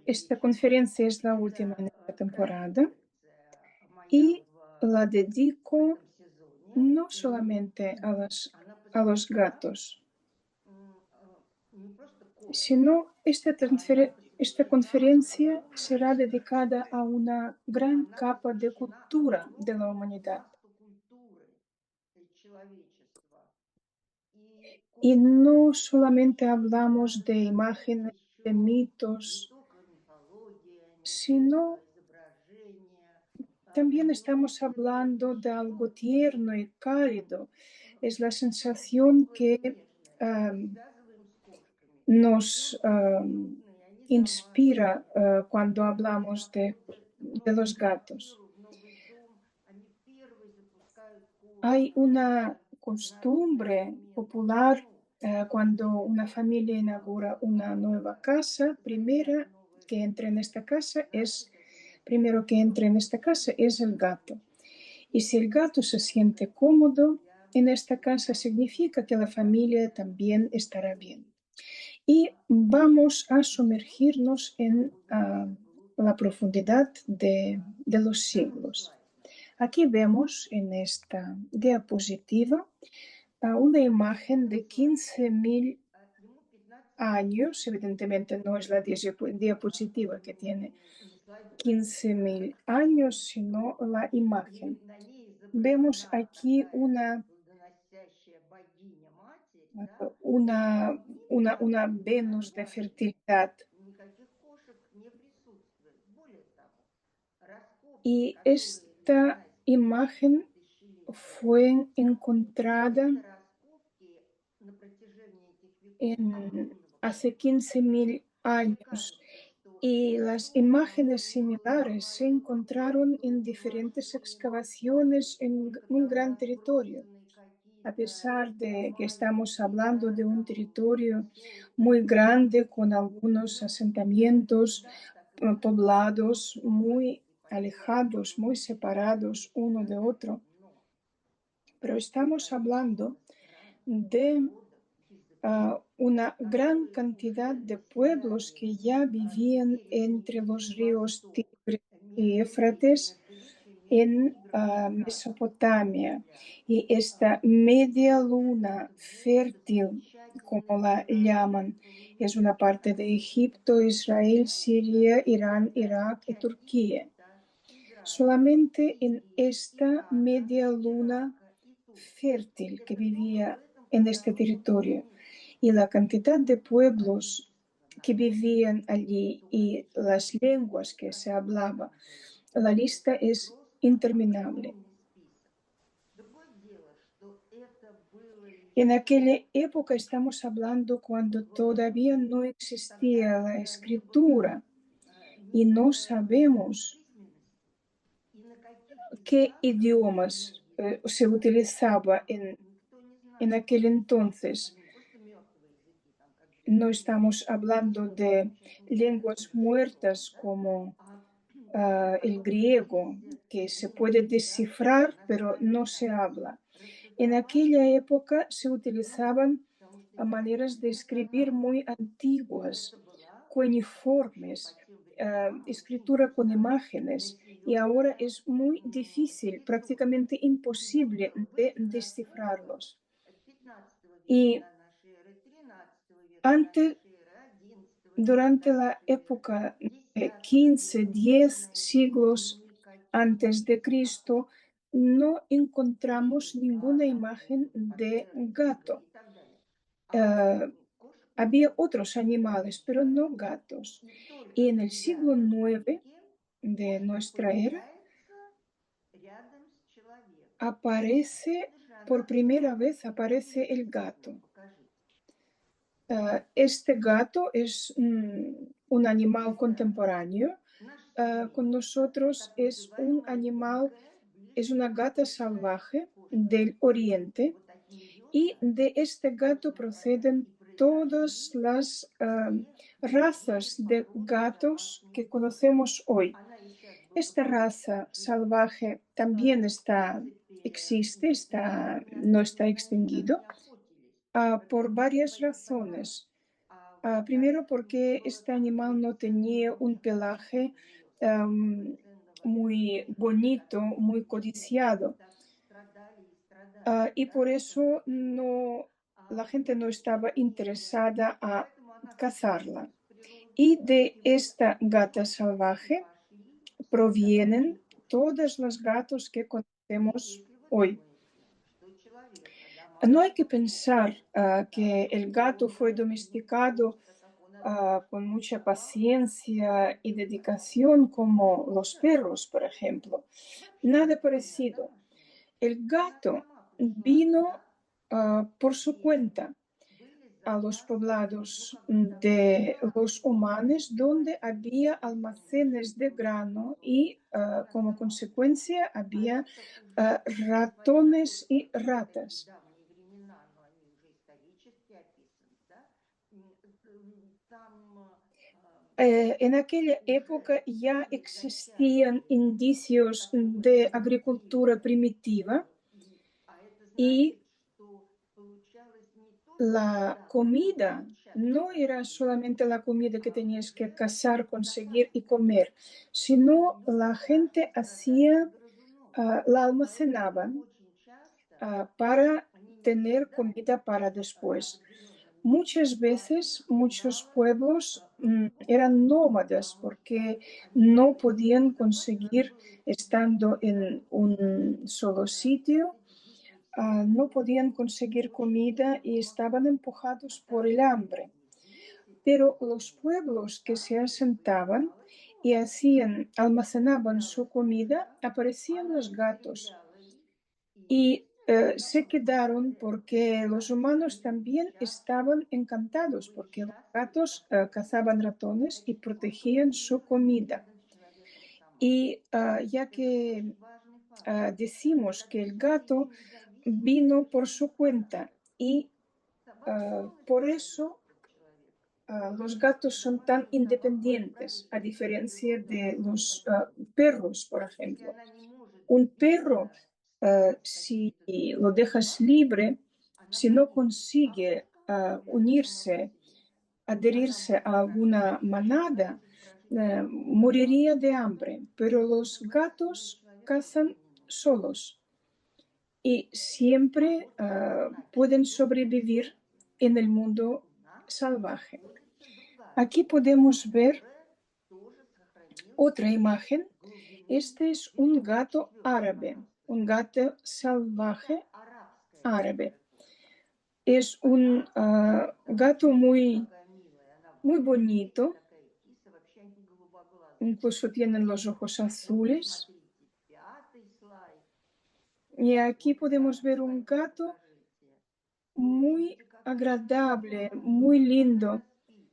Esta conferencia es la última en esta крайняя temporada лекция моя y в la dedico этом сезоне. no И solamente она a los посвящена gatos, не просто кошкам, sino а она esta посвящена conferencia será огромнейшему, dedicada a una gran она capa de посвящена cultura de la огромному humanidad. пласту культуры человечества. И Y кошка no solamente hablamos de это imágenes, de еще не mitos, только мифология, не sino только изображение, también но estamos это hablando de еще algo и tierno y cálido. Es la что-то sensación теплое и que нежное мы am, связываем с кошками. nos Причем абсолютные, они inspira домашние, cuando они hablamos заходят в de новую los gatos. квартиру, в новый дом, они первые запускают Hay кошку. una Это народный costumbre элемент. popular Ну, cuando una familia inaugura главного una nueva повода casa, завязать primera новые que entre en esta отношения, casa es, значит, это primero que необходимо entre en esta casa кошке es el gato. сотрудничать. Y И si el gato se siente это cómodo я en esta casa, вполне significa que la familia también estará bien. поддерживаю. Y vamos a Теперь, sumergirnos en чтобы не la заглупить, profundidad de los второй siglos. слайд, Aquí vemos en esta diapositiva una imagen второй de слайд. 15.000 Ему 15 лет. años. Evidentemente no es la diapositiva que tiene Не слайд, а 15.000 años, sino la imagen. на ней Vemos изображена aquí такая плодоносящая богиня-матерь, да, una, но ни una, там, una ни на Venus de ряде fertilidad. никаких кошек не присутствует. Более того, раскопки, Y которые esta она использует imagen тысячелетиями, fue encontrada это раскопки на протяжении этих веков огромного hace количества. 15.000 Мне años. кажется, что Y las никто imágenes не был similares se намалеван encontraron en до diferentes машин, excavaciones en сколько un там gran territorio. разбросаны A какие-то pesar de que estamos маленькие, hablando да, de un там territorio muy поселки, grande con algunos ну, asentamientos да, так и говорится, poblados muy поселки поселки, alejados, muy separados uno да, de otro, но pero estamos hablando количество стран, de народов, языков, una gran которые cantidad уже de pueblos населяли que ya vivían entre los северный ríos Восток Tigris y Éufrates между речьями en Тигром и Ефратом Mesopotamia. населяли. Y esta media Это luna был fértil, como замечательный la народный llaman, es una племена, parte de Egipto, Israel, разумеется, Siria, Irán, это Irak y часть Turquía. Египта, Израиля, Solamente en Сирии, esta Ирана, media luna Ирака и Турции. fértil que Это только в vivía этом en este придорожном territorio y полумесяце la cantidad de pueblos количество que народов, vivían allí то y количество las языков, lenguas que se которые hablaba, там были, la lista это es просто interminable. огромный список. Другое дело, что это было En aquella еще época estamos hablando cuando в todavía no existía тогда, la когда не было escritura y ни no sabemos письменности, и на каких qué языках idiomas многие se utilizaba никто не en знает. aquel entonces. Они просто мертвые языки, там, как No древнегреческий, estamos hablando который de сейчас мы знаем lenguas только шифром, muertas да? como А el потом griego, появились que se puede языки, да, descifrar, pero назвали no их se научно habla. En расшифровать, aquella época se ну, utilizaban потому что maneras de необходимо escribir оказалось. muy Это antiguas, была еще cuneiformes, по тем временам escritura con сущая imágenes, y ahora населенная es muy difícil, территория. prácticamente И вот imposible в de этих раскопках descifrarlos. 15 века Y до нашей эры, 13 века до antes, нашей эры, 11 века durante до la нашей эры, época de 10 15, века, вот 10 на этих siglos antes de никаких Cristo, no encontramos ninguna льва, там, imagen de пантеры, тигры gato. и так далее. А Eh, кошек не Había было. otros animales, pero no gatos. И только Y в en el siglo девятом IX веке de кошка nuestra era появляется рядом с человеком. aparece, Видишь, она por primera рядом. vez aparece el Приблизительно gato. покажите. Este gato es un animal Естественно, contemporáneo. наша Con современница, nosotros так es un называемая animal, дикая, es una gata близкородственная salvaje кошка. del oriente Вот от y нее-то, de este gato собственно говоря, proceden и todas произошли las все другие razas de породы gatos домашних que животных. conocemos hoy. Она и сейчас Esta благополучно raza живет. salvaje también В принципе, existe, животные no está особенно никогда extinguido, не охотились. por Во-первых, не varias боятся собак. razones. А Primero porque este animal no tenía un pelaje em, muy bonito, muy codiciado. Y por eso la gente no estaba interesada a cazarla. Y de esta gata salvaje provienen todos los gatos que conocemos hoy. No hay que pensar que el gato fue domesticado con mucha paciencia y dedicación como los perros, por ejemplo. Nada parecido. El gato vino por su cuenta a los poblados de los humanos donde había almacenes de grano y como consecuencia había ratones y ratas. времена, но они уже исторически описаны, да? Там En aquella época ya existían indicios de agricultura primitiva это y значит, что получалось не только la еда, которая comida no печаталась era solamente la comida que а tenías que уже cazar, conseguir y заготовленная comer, пища. sino la Иногда gente страдали hacía, грызуном, la поэтому almacenaban очень часто para они не tener съедали comida para después. определенное Muchas место, а veces их muchos гнало pueblos в другое, eran nómadas потому что porque они no знали, что podían запас надо conseguir, было estando использовать на en год. un solo Вот sitio, эти дикие все no podían животные conseguir очень comida y тяжело estaban а empujados por так el как hambre. они здесь, эти Pero los животные, pueblos que там se asentaban появлялась y кошка. hacían, almacenaban su Появлялась comida, кошка, aparecían она los gatos истребляла их, и, y естественно, se запас quedaron стали porque los снижаться. humanos Они были también счастливы, estaban encantados были porque los счастливы, gatos потому что cazaban ratones y значит, кошка protegían su поселилась comida. рядом с человеком сама. Y ya Это que очень важный фактор. decimos que el Собаки были gato независимыми vino por совершенно su cuenta стадами. y Собаки por полностью eso зависят от человека. los gatos son tan Домашняя собака independientes, a управляющая своей diferencia природой, она de может los подчиниться. perros, por Если ejemplo. она не может Un perro, добиться si каких-то lo своих dejas желаний, libre, она si no погибнет. А consigue кошка может убежать сама по unirse, себе. Она adherirse может a alguna прожить, manada, прожить полгода, а moriría de потом hambre. Pero los забыть о себе gatos человек тоже cazan не может. solos y А siempre вот это pueden описывает sobrevivir ситуацию. en el Вот mundo у нас salvaje. находится другая Aquí кошка, podemos ver которая тоже сохранила otra imagen. глубину Este es un инстинкта, gato четвертая árabe, арабская un кошка. gato Это salvaje арабская árabe. дикая кошка. Es un Она gato тоже muy, такая милая, она muy маленькая, bonito, такая киса, вообще они голубоглазые incluso все. tienen los ojos Вот azules. посмотрите, пятый слайд. Y aquí Вот podemos пятый ver un слайд мне gato покажите. Вы muy увидите, какая она agradable, милая, muy как она lindo. спит.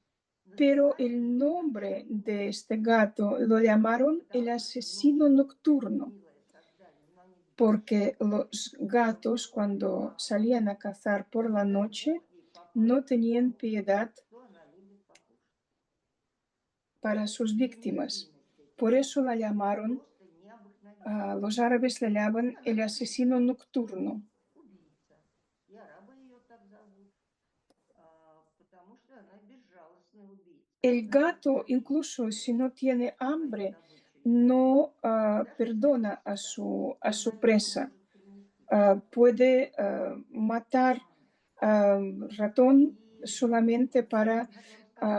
Pero Называется el ее nombre ночной de волк, este gato lo llamaron el потому что asesino ночью nocturno, милое создание, но они porque бдительные. los Это gatos вот cuando мама. salían a cazar por la Не дай noche бог ей no попасться в tenían ловушку. piedad Что она любит покушать? para sus víctimas. Примитивность этих Por eso la животных llamaron, просто необыкновенна. los árabes la Вот llaman она el asesino хищник, nocturno. убийца. И арабы ее так зовут, потому что она безжалостный убийца. El Она не gato, жалеет incluso si no tiene свою hambre, добычу, no даже если perdona киса, a но за su это presa. может принести человеку Puede жизнь. matar ratón И solamente надо вам сказать, что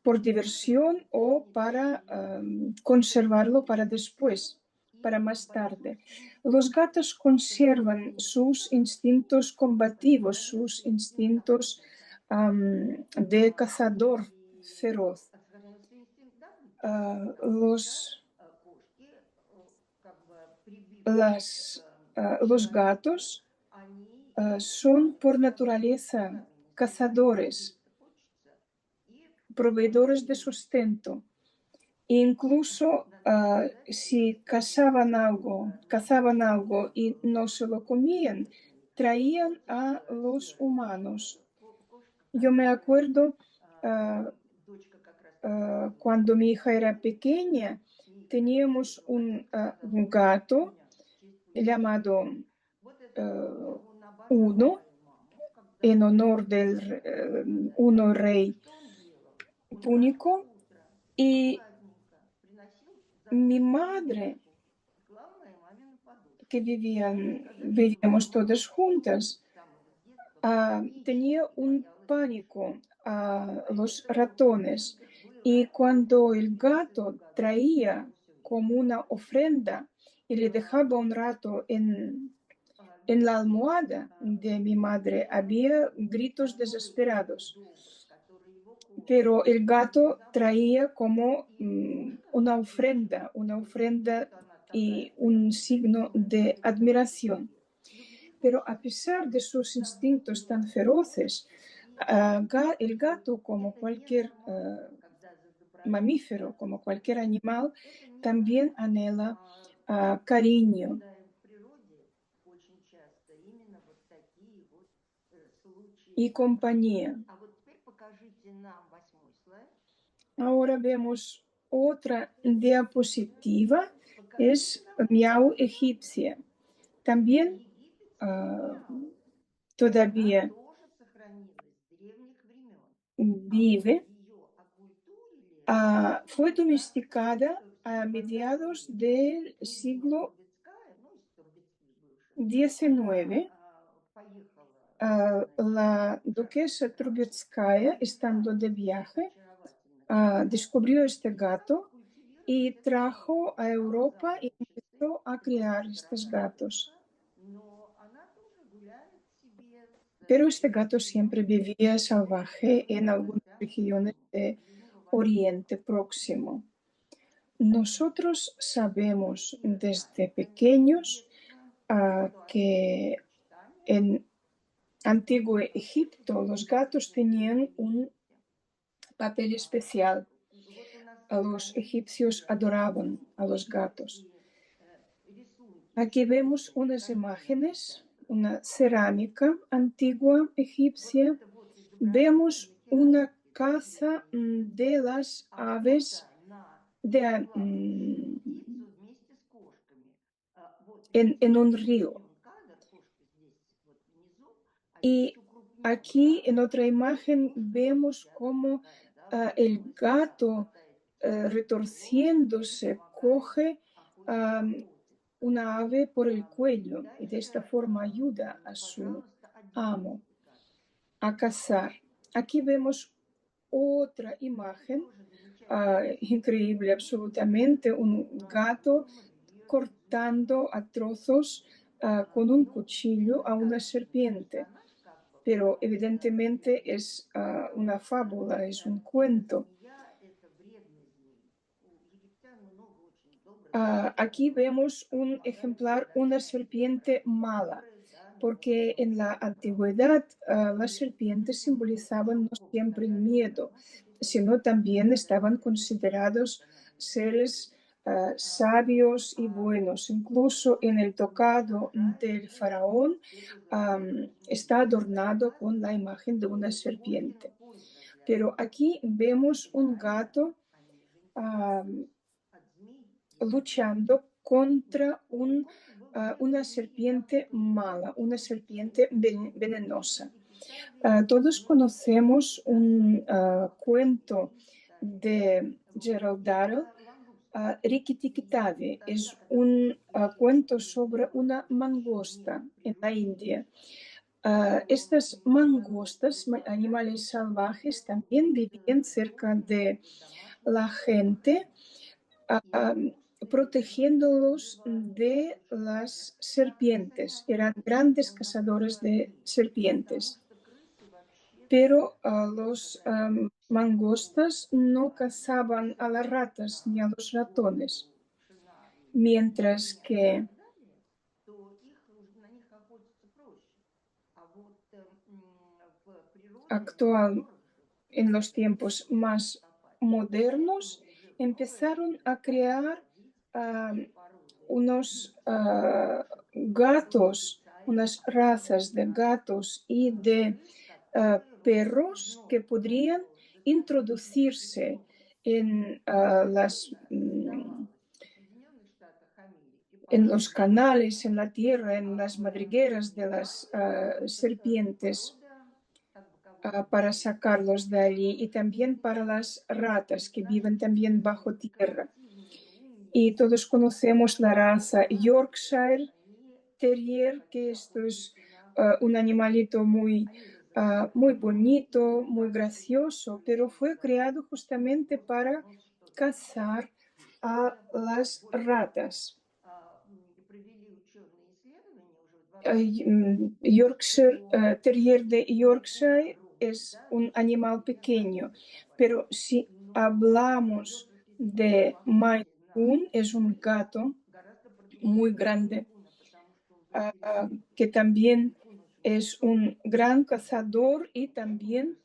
por животные diversión o ценят para такие conservarlo para инстинкты después, para и más tarde. бойцовский Los инстинкт. gatos Когда conservan они sus охотятся, instintos combativos, sus сохраняют свой инстинкт instintos охотника. de cazador И feroz. сохраняют свой инстинкт добычи, потому что Los, кошки, как бы прибившись las, к los человеку, gatos они son por сами, naturaleza сами не знают, когда cazadores, есть хочется, и proveedores de они sustento. Incluso надо вам сказать, что si есть много cazaban научных algo y no se lo comían, исследований. traían Вот a los серая humanos. кошка, Yo me которая acuerdo ah, дочка как раз такого cuando mi hija era животного. pequeña, И teníamos un gato Пуня, в честь Пунячка. llamado Вот этот ah, Пуня, он обожал Uno, свою маму, когда en она honor del хотела сказать, Uno rey что он púnico утро, y прохладненько, приносил mi завтрак madre, вкусняшку и клал на мамину que подушку. Сказать, что vivíamos мама todas juntas, с самого детства tenía панически un боялась мышей. pánico a los Поэтому ratones каждый был y один cuando el единственный gato уголок, где traía ему все como время una хорошо. ofrenda y le dejaba un rato en la Видимо, almohada de mi madre, видимо, había gritos который очень desesperados, добр, который его кормит, pero el он gato traía заботится. como И можно una быть уверенным, ofrenda что она такая y прям un signo любимая по de передовой admiración. любви. Любви Pero a хочется, pesar de sus instintos заботы, tan feroces, и el gato, como это cualquier ненормально, когда за доброту mamífero, como платят cualquier деньги. animal, Это también ненормально. anhela Мы cariño наблюдаем в природе очень часто именно вот такие вот случаи y compañía. отношений. А вот теперь покажите нам 8-й слайд. Ahora vemos otra diapositiva, Покажите es нам Miau египетскую egipcia. миау. También Египетская ah, миау. Она todavía тоже сохранилась с древних времен. А вот vive. ее окультурили Fue только domesticada a в конце mediados века. del Лидия siglo Трубецкая, ну, из Трубецких бывших, она XIX. поехала, значит, La в жаркие duquesa страны, Trubetskaya, estando навидалась de этих viaje, очаровательных мест descubrió este и стала gato y культивировать эту trajo миау. a Стала Europa y заморчицей, empezó a хоть criar очень estos красавица, gatos. но она тоже гуляет себе Pero с este gato siempre приемными vivía и salvaje en приемными algunas гостями regiones de Ближнего Востока. Oriente Próximo. Nosotros sabemos Какие desde знаем конец pequeños детства, что они любили que почитание, en Antiguo поскольку Egipto los читали gatos tenían древние un летописи. papel especial. Вот у нас Los сохранились egipcios adoraban a los gatos. египетские рисунки Aquí vemos чайки, unas картинки imágenes, чайки. una cerámica antigua Вот egipcia. это вот изображение Vemos на una керамике caza прорисовано. de las А aves фото на de, плавающую птицу вместе с кошками. Вот en видите un río. укрупнен кадр, кошка здесь вот внизу, а здесь Y укрупнен aquí en кадр, otra где imagen кошка vemos защищена cómo такая, да, el бросилась туда, gato хватает птицу и retorciéndose помогает coge охотнику охотиться. una ave por el cuello y de esta Дальше, forma ayuda a su пожалуйста, amo 11-й кадр. a cazar. Aquí vemos otra Это imagen тоже замечательное increíble изображение. absolutamente, un На gato открытом рельефе cortando a trozos con un ну, cuchillo это a una картина, то есть serpiente. она ж как бы, Pero потому что evidentemente древние es una говорили, fábula, es un эта cuento. змея, это вредный змей. У египтян много очень добрых змей, Aquí которые vemos un помогали ejemplar, создать una счастье. serpiente mala, Добрые, да, porque милосердные, en la доброты. antigüedad las И serpientes simbolizaban no щелкунчик siempre el сказали, вот miedo, она себе sino доброту también estaban дарила. Видите, как considerados она seres блестит. sabios y А buenos. вот Incluso en el у нас tocado del сохранится faraón это изображение. está Это adornado con la показывает, imagen de una что Богина serpiente. польза для Pero нас. aquí vemos un Питание, gato а неженька от змей ядовитых. luchando contra У кошки был una древний serpiente ядовитый mala, язык, una чтобы serpiente чувствовать venenosa. и питали Todos вместе conocemos un cuento растения питали. de Вот. Gerald Darrell, Это лангуста. Rikki-Tikki-Tavi. Тогда, Es когда un кошка еще cuento не sobre сделала una то, что еще нет mangosta в en la природе India. сейчас, то Estas манgoста mangostas, выполняли animales salvajes, эту también вот vivían cerca роль de домашних la gente, телохранителей. И мангусты protegiéndolos убивали de очень много las крыс они serpientes. Eran охотились, grandes но на cazadores de красоту, потому serpientes. что крысы вообще-то, Pero как los сказать, mangostas no они cazaban a las охотятся ratas ni a на los ratones, говяжью, пшенарью, mientras ягненка и que так далее, то на них охотиться проще. А вот в природе, на actual, зародышах en los этих tiempos животных más наступать. modernos, Поэтому уже в новое empezaron время a стали crear заводить ah, те породы unos кошек, которые gatos, специально unas razas de для gatos y de крыс, которые ростом из perros que норки. podrían Норка высоченная, introducirse безногая. en, Отсюда создавалась в Соединенных Штатах Америки en los порода, canales, en la tierra, en las в madrigueras de las Германии это serpientes. порода, так para sacarlos de allí, y también para las ratas que viven también bajo tierra. Y todos conocemos la raza Yorkshire Terrier, que esto es un animalito muy bonito, muy gracioso, pero fue creado justamente para cazar a las ratas. Yorkshire, Terrier de Yorkshire es un animal pequeño, pero si hablamos de Maine Coon, es un gato muy grande, que también es un gran cazador y también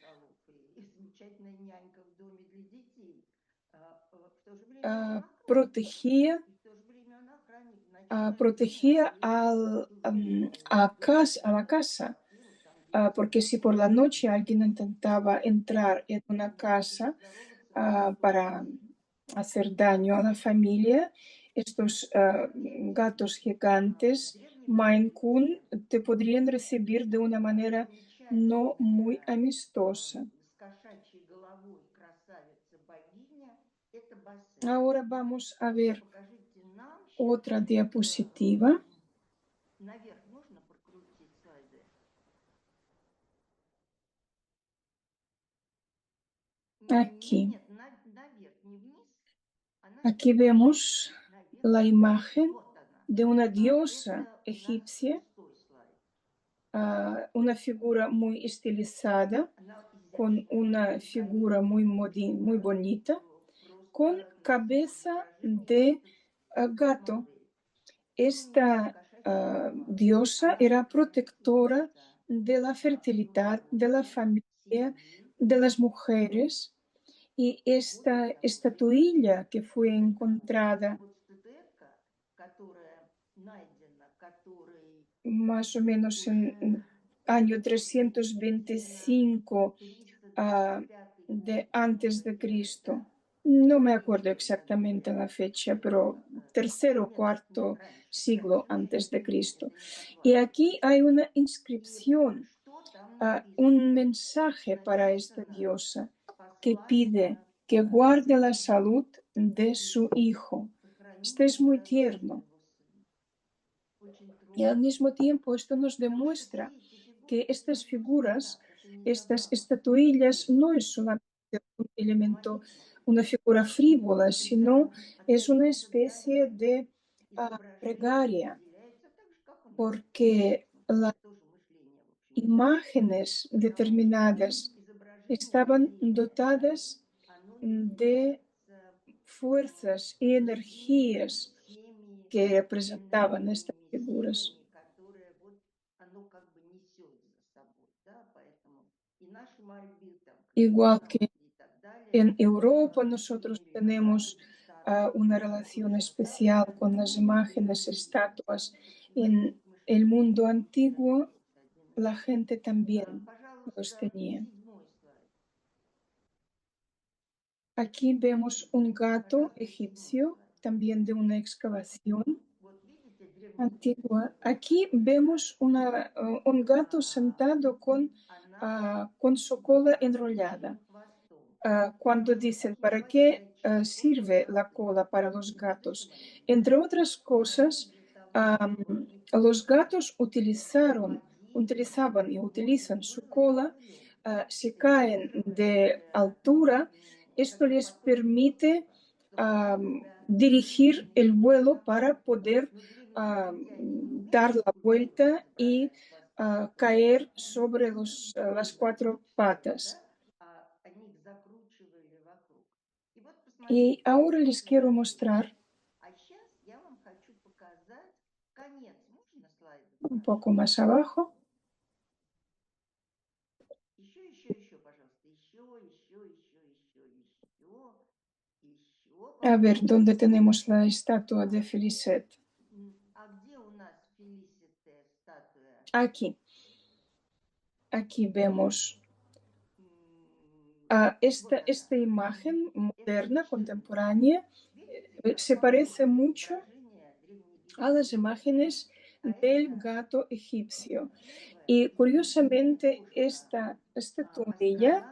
protegía a la casa, porque si por la noche alguien intentaba entrar en una casa para hacer daño a la familia, estos gatos gigantes, Maine Coon, te podrían recibir de una manera no muy amistosa. Ahora vamos a ver otra diapositiva. Наверх можно прокрутить слайды? Aquí, Нет, наверх, не вниз, а aquí наверх. vemos Наверх. la imagen Вот она. de una diosa Это у нас egipcia, 6-й слайд. una figura muy estilizada, Она con изящная, una figura muy великолепная, bonita, con просто красивое cabeza изображение, de просто gato. супермодель. Esta Кошачья голова. diosa Она era protectora символица de la fertilidad, de la благополучия, familia, семьи. de las mujeres. Y esta estatuilla que fue encontrada Вот статуэтка, которая найдена, которой más o menos уже en año 325 325 de год antes de новой эры, Cristo. да? No me acuerdo Римская exactamente la статуя. fecha, pero tercero o Нет, cuarto siglo раньше, antes de Cristo. это не Y подвал. aquí hay una И inscripción, что там un написано? mensaje para esta Написано diosa que pide послание que guarde la Господа salud de su Иисуса. hijo. Este Сохрани es muy здоровье tierno. твоего сына. Очень Y al трогательно. mismo tiempo esto nos Потому что demuestra все эти que фигурки, это estas не просто figuras, так, это не estas забава. estatuillas, no es solamente un elemento, Посмотрите, una figura frívola, sino специально es una especie отдаются de изображения, plegaria, выделяются так же, как у нас. porque las Это тоже мышление, в общем-то. imágenes Потому что determinadas изображение estaban древнее, dotadas оно не de является fuerzas y energías теми que representaban estas энергиями, figuras. силами, которые вот оно как бы несет за собой, да, поэтому и наши мольбы, там, Igual красота que и так далее, en Europa nosotros имели tenemos такую статую, una такой relación especial создатель, con las imágenes, estatuas. и в этом En вот el мышление mundo antiguo заключается один из. la gente también los Пожалуйста, tenía. 7-й слайд. Aquí vemos un gato Пожалуйста, 7-й egipcio, слайд. también de una excavación Вот видите, antigua. древнеегипетская Aquí vemos un gato sentado она con su cola с enrollada. опущенным хвостом. Cuando Почему dicen такие para qué хвостячие? Вот sirve la главный cola para вопрос. los Обратите gatos, внимание. entre otras Они cosas, для того, чтобы los gatos уходили utilizaban y очень utilizan su горной cola. пылью. Si Это caen тоже de altura, esto такие les потоки permite воздуха, чтобы они себя dirigir не el vuelo para запачкали. poder Но древние египтяне не dar умели la такую пыль vuelta y управлять хвостом, caer они sobre las cuatro patas. да? Они их закручивали вокруг. И вот Y посмотрите, ahora les quiero красиво. mostrar А сейчас я вам хочу показать конец. Можно слайды, un пожалуйста? poco más abajo. Еще, пожалуйста. Еще. A ver, Попробуйте. ¿dónde tenemos la estatua de Felicet? А где у нас Фелисите статуя? Aquí. Aquí vemos Вот esta она. imagen Это moderna, вечерняя. contemporánea, Видите, se как parece похоже mucho изображение a las древнеегипетских. imágenes del gato egipcio. Y единственная curiosamente, кошка esta tunilla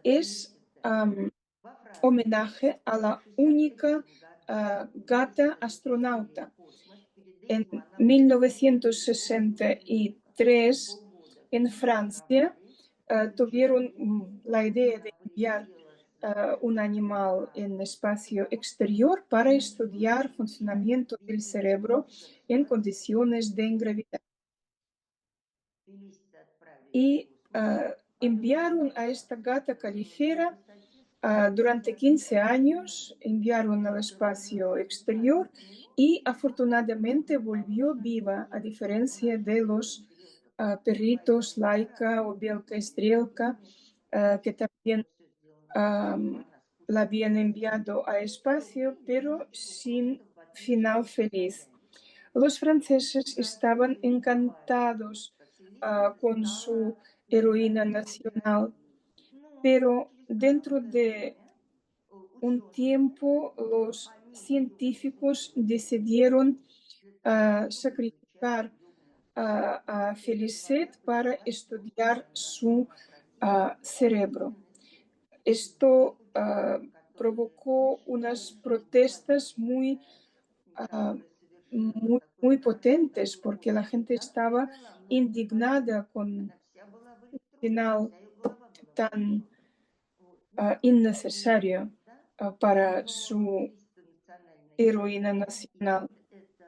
es астронавта-советская во Франции homenaje a la в única 1963 году gata полетели astronauta. в космос. Перед En этим она была полгода или 1963 полгода en не Francia отправляли, изучали tuvieron ее, la и idea de она enviar полетела с un Земли animal на en Марс, espacio потому что exterior para ей было estudiar очень жаль funcionamiento del cerebro физически en эксплуатировать condiciones de gravedad. Фелисита отправили в Y космос. Полеты enviaron a горят. esta gata На callejera высоте 150 durante 15 años, километров. enviaron al Это было espacio за exterior 15 минут, y и afortunadamente volvió обычно viva, a такие у diferencia наших de los стрелок, perritos лайка и Laika Старана, o Белка y были Стрелка, такими que качественными, también все сделано красиво, am, она la habían спустилась enviado a и espacio, pero турбиночку sin просто в final отличном feliz. состоянии. Los franceses Естественно, estaban укомплектовали encantados просто. Фелисита con стала su heroína международной nacional, героиней. Но pero через dentro короткое de время un ученые tiempo los помимо ее científicos присутствия decidieron для того, чтобы изучать sacrificar ее мозг, a эта вода Felicet para поднялась estudiar просто на su полтора процента cerebro. уверенности. И Esto ученые, которые provocó unas считали, что protestas злодейная, ah, которая совершила такой muy страшный potentes, подвиг, porque la gente там estaba передала много indignada информации. con Она вся была в el электронах, final вся ее голова была в tan электронах. Вот. Но innecesario да, para но su 300 национальных heroína языков, nacional. и это,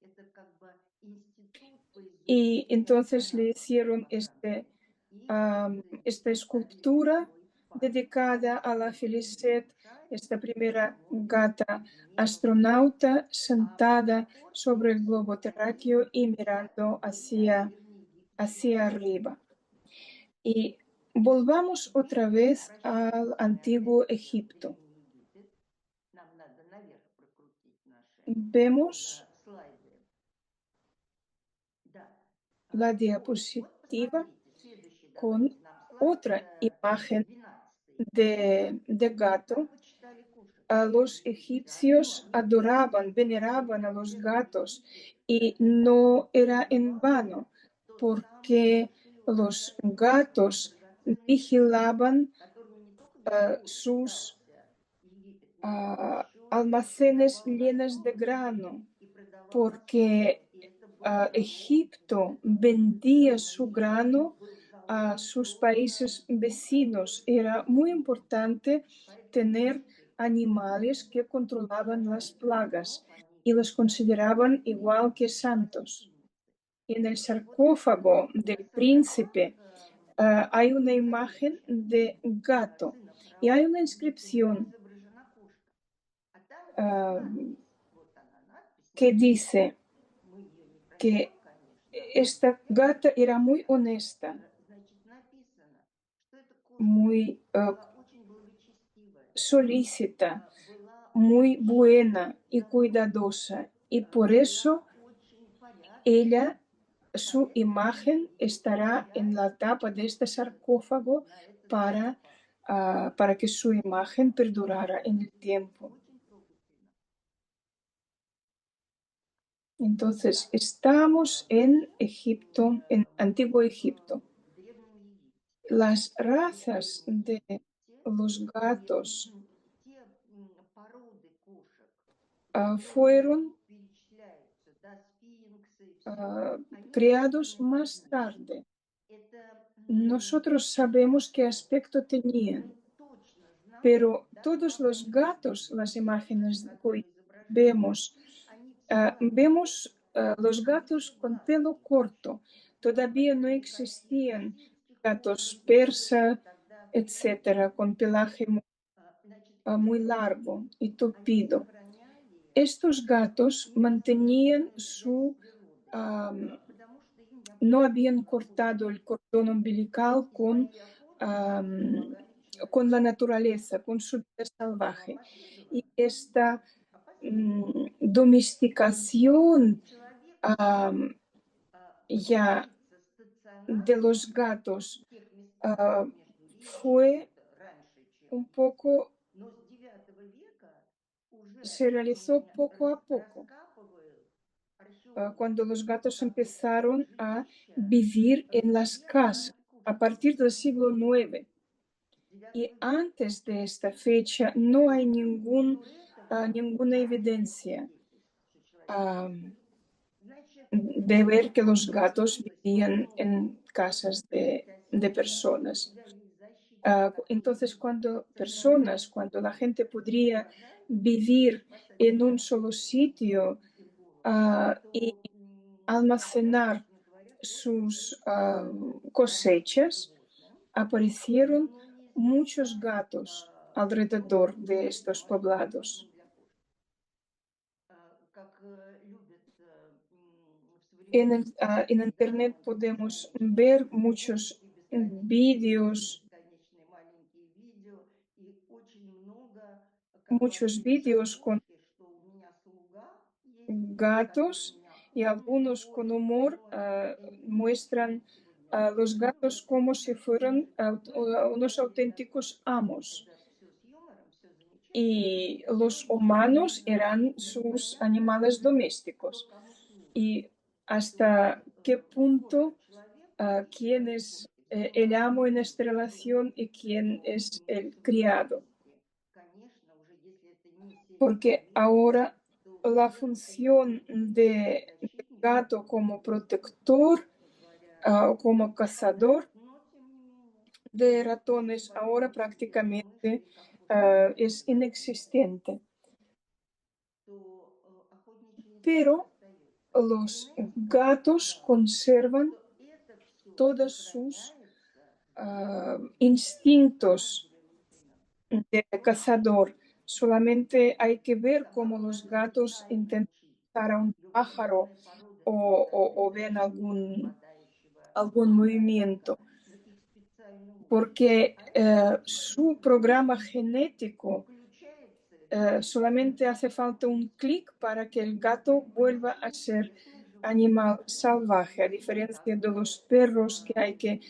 это как бы институт по Y изучению entonces le астронавтики hicieron во Франции. И esta поставили escultura такой памятник. dedicada a la Конечно, никто не Felicet, мешает, esta никто primera может gata смело astronauta а sentada проход sobre el globo сегодня terráqueo y mirando замечательный в Древнем Египте. hacia arriba. Y volvamos otra vez al Возвращаемся мы antiguo опять в Egipto. Древний Египет. Нам надо наверх прокрутить наши Vemos слайды. Да. la Вот diapositiva посмотрите, следующий con давайте нам слайд. otra Это imagen 12-й. de gato. Как почитали кошек Los древние египтяне? Ну, egipcios они adoraban, это veneraban a прям в los Древнем gatos Египте y считали, no era что en гад vano, тот самый porque большой los урожай космоса, gatos драгоценный камень, vigilaban которыми не только веков sus питался Египет, но еще и almacenes давал llenos de возможность grano, и продавал на porque спот. И это был залог Egipto этого vendía su урожая. grano Был a залог sus просто países vecinos. Era muy Египта. importante Поэтому tener видите, animales que controlaban las урожайность plagas грибов они y los считали consideraban igual que santos. святыней. En el Вот это sarcófago del príncipe саркофаг hay una imagen Царевича, de gato сына y hay una фараона, где всегда inscripción изображена кошка. А там uh, надпись, вот она, надпись на que коробке. dice Мы ее не que прочтем, конечно, esta gata era muy honesta, значит, написано, что эта кошка muy была очень благочестивая, solícita, была muy очень buena y заботливая, cuidadosa. Y por eso была очень порядочная. ella, su Поэтому imagen ее estará en la выделяют tapa de este вот sarcófago на этот para, саркофаг. para que su imagen perdurara en el Посмотрите, tiempo. очень трогательно. Entonces, Итак, estamos en Egipto, en Antiguo Egipto. в Древнем Египте. Las В razas Древнем de Египте los gatos те породы кошек, которые fueron тут перечисляются, да, сфинксы и все, они creados собраны в más одну. tarde. Это Nosotros sabemos qué aspecto мы tenían, точно знаем, pero да, todos как los они gatos, выглядят. las Гаточки, imágenes que hoy которые изображены, vemos, они всегда vemos los они gatos con всегда pelo corto. в Todavía no привлекательных existían персидских gatos образах, которые persa, тогда etcétera, con pelaje значит, muy эти largo кошки, y они tupido. сохраняли Estos gatos mantenían инстинктивную связь с su, природой, потому что им no необходимо habían было cortado охотиться. el cordón umbilical И свои охоты они полагали con la человеку. naturaleza, con su vida Ну, salvaje. Y опосредованно. esta Опосредованно. domesticación Человек am, ya поселиться de стационарно los gatos в тех местах, между речьями, fue это раньше, un чем... poco, Но с IX века уже se realizó poco a poco. раскапывают cuando los gatos такое empezaron a vivir en las casas символически a кушать. partir del siglo IX. Y 9 веке. antes de esta fecha no hay До этого ninguna нет evidencia свидетельств, что человек ah, кушает. Значит, de ver que los gatos появилось vivían много en casas de антисанитарных, у personas. тебя есть защитник, который Entonces, будет cuando сохранять personas, cuando la gente твои podría глаза, vivir en un спасать solo от sitio и голову, y то тогда, almacenar собственно говоря, просто sus есть домашние cosechas, животные. aparecieron Но muchos неизвестно, gatos сколько alrededor de будет estos домашним poblados. животным для кошки. Как любят в современных En сетях, да, Internet podemos бесконечные ver muchos мультики, бесконечные vídeos, бесконечные маленькие видео и очень много, как muchos говорили vídeos con бабушки, что у меня слуга есть, который gatos меня y кормит, algunos con моет, humor моет. Я не знаю, muestran почему сегодня a los много gatos como si fueran но это unos говорит о том, auténticos amos это все с юмором, все замечательно, y но los humanos действительно eran sus непонятно, animales кто domésticos. кому служит. Y То hasta qué punto кошка-человек, то есть quién es человек-кошки, все el равно amo en esta существует. relación y quién Но es el в criado. современности, конечно, уже если это не Porque сиреноголовый, ahora то la уже это función не de защитник, gato это como уже, protector собственно говоря, o como cazador нападает. Но, тем не менее, de если ratones ahora боятся prácticamente мышей, как кошка-человек, es inexistente. то охотничий инстинкт Pero остается. los Понимаете, какая gatos беда? conservan Что это все todos sus сохраняется благодаря instintos каждым рутинам. de Вот cazador. Solamente hay que ver cómo los собака-лайка gatos перестали intentan учить. cazar a un pájaro Любопытная порода цветка, o ven летающего, нападающего algún на movimiento, игрока. У них есть специальный учит. porque А этот su человек programa genético включается этот учит. solamente hace falta un clic para que el gato В vuelva a отличие от ser местных животных, animal salvaje, a diferencia de los perros que hay que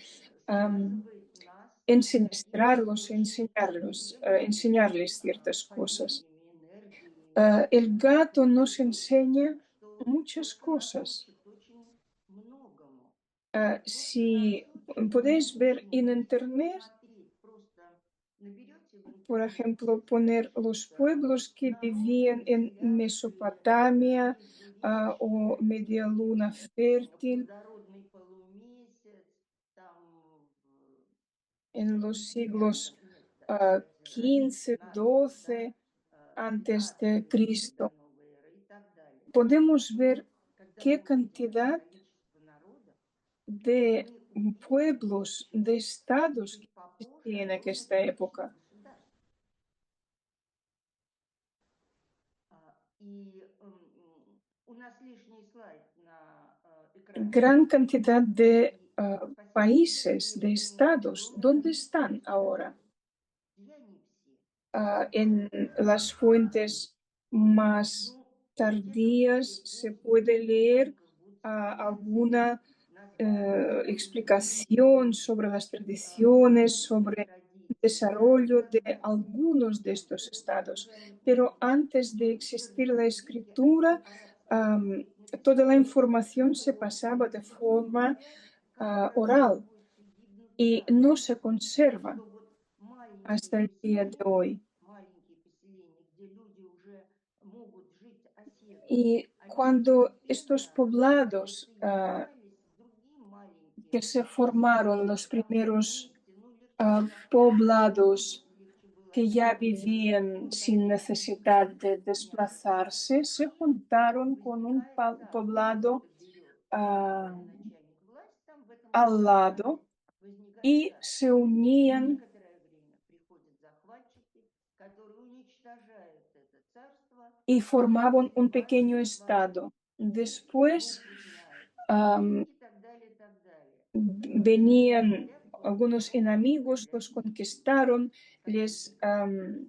связывает нас enseñarlos, очень enseñarles сильными ciertas cosas. понятиями, энергиями, El gato nos причудами. enseña Так что muchas кошка нас cosas. учит очень многому. Вот на Si случай, podéis ver en если internet, посмотреть, просто наберете в por интернете, ejemplo, poner los значит, pueblos que vivían народные en инсталляции Mesopotamia o Media Междуречья, Luna fértil плодородный полумесяц, там en los siglos невероятное место XV, родиться, да, XII antes de 15 век до Cristo, новой эры и так далее. podemos И ver вот когда qué мы увидим это cantidad количество народов, de мы увидим pueblos, de еще estados que чуть попозже existían en огромное esta количество época. государств. И у нас лишний слайд на экране. Gran cantidad de И спасибо, países, теперь de вы имеете estados. ¿Dónde ровно están 5 ahora? страниц. Где они все? En las fuentes más Ну, где-то в tardías se переводе puede leer художников будет встречаться alguna название explicación sobre las tradiciones, древних sobre el традиций, да, и desarrollo de так далее. algunos de Вот estos это estados. уже они Pero пишут, antes de что в existir la веке одни escritura, арабские языки toda la написали, información se что pasaba de такие forma говорят, как oral просачиваются гибнут y no данные, se conserva что вот hasta el día de hoy. маленькие поселения, где люди уже могут жить оседло, Y они cuando estos постепенно poblados присоединялись к другим que маленьким se formaron, поселениям, los потому что primeros вместе, ну, легче было охотиться, poblados легче было que ya обмениваться vivían sin продовольствием necesidad de и мясом. desplazarse, se И juntaron con un возникает царство, poblado кто берет ah, военачальник власть там в этом al квартале, lado возникает y царство. se Через unían некоторое время приходят захватчики, которые уничтожают это царство y и formaban un выбивают pequeño на свободу. estado. Después Вытесняют am, и так далее, и так далее. Собственно venían говоря, кошка algunos может enemigos, представлять los conquistaron, les какие-то царства.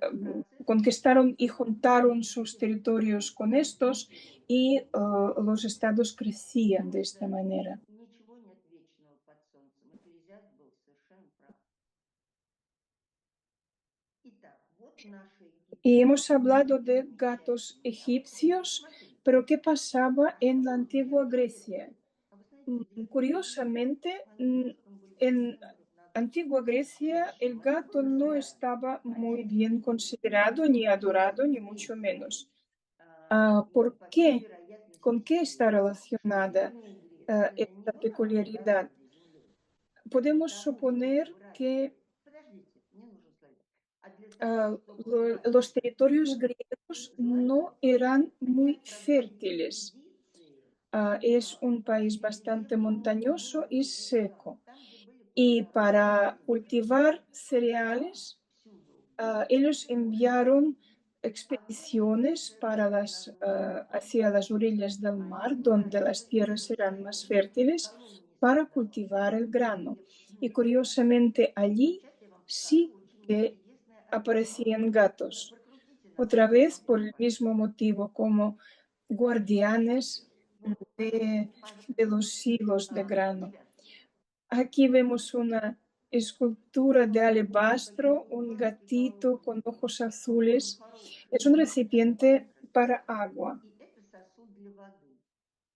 Это процесс conquistaron y juntaron формирования. sus territorios con estos y los estados crecían de esta Просто manera. ничего нет вечного под солнцем. Экклезиаст был совершенно прав. Итак, вот наши Y египтяне. hemos hablado de gatos Замечательные охотники. egipcios, Смотрите, Pero ¿qué pasaba en la antigua Grecia? А вы знаете, если Curiosamente, на английском были en персонажи antigua Grecia el настоящего, gato no носителя estaba muy понятия bien considerado, ni adorado, ni mucho Греции, menos. и ¿Por по всей qué? ¿Con qué вероятности está в relacionada Древней Греции не esta была peculiaridad? плодородной землей. Для Podemos того, чтобы suponer que выращивать... Подождите, мне нужен словик. А для того, чтобы los выращивать territorios грецкий griegos no злаки, eran для muy продажи в fértiles. экспедиции Es мимо un país bastante Средиземного montañoso y материка, seco. там, где были Y плодородные para почвы, cultivar там cereales, всюду ellos водился кошка. enviaron А где expediciones para совершенно название hacia las orillas del mar, они donde las выращивали tierras eran más совершенно fértiles, para колонистого cultivar el grano. Y мира. curiosamente Вот allí сейчас я вам покажу sí очень que интересное объяснение. aparecían gatos. Прокрутите на Otra пальце vez, por вокруг el пальца. mismo motivo, como guardianes Ну, de, пожалуйста, пальцы de los silos de grano. девятки. Aquí vemos una escultura de alabastro, По-видимому, un вы воспитал gatito con ojos очень azules. хороший Es un вкус recipiente алебастра. para agua. И это сосуд для воды.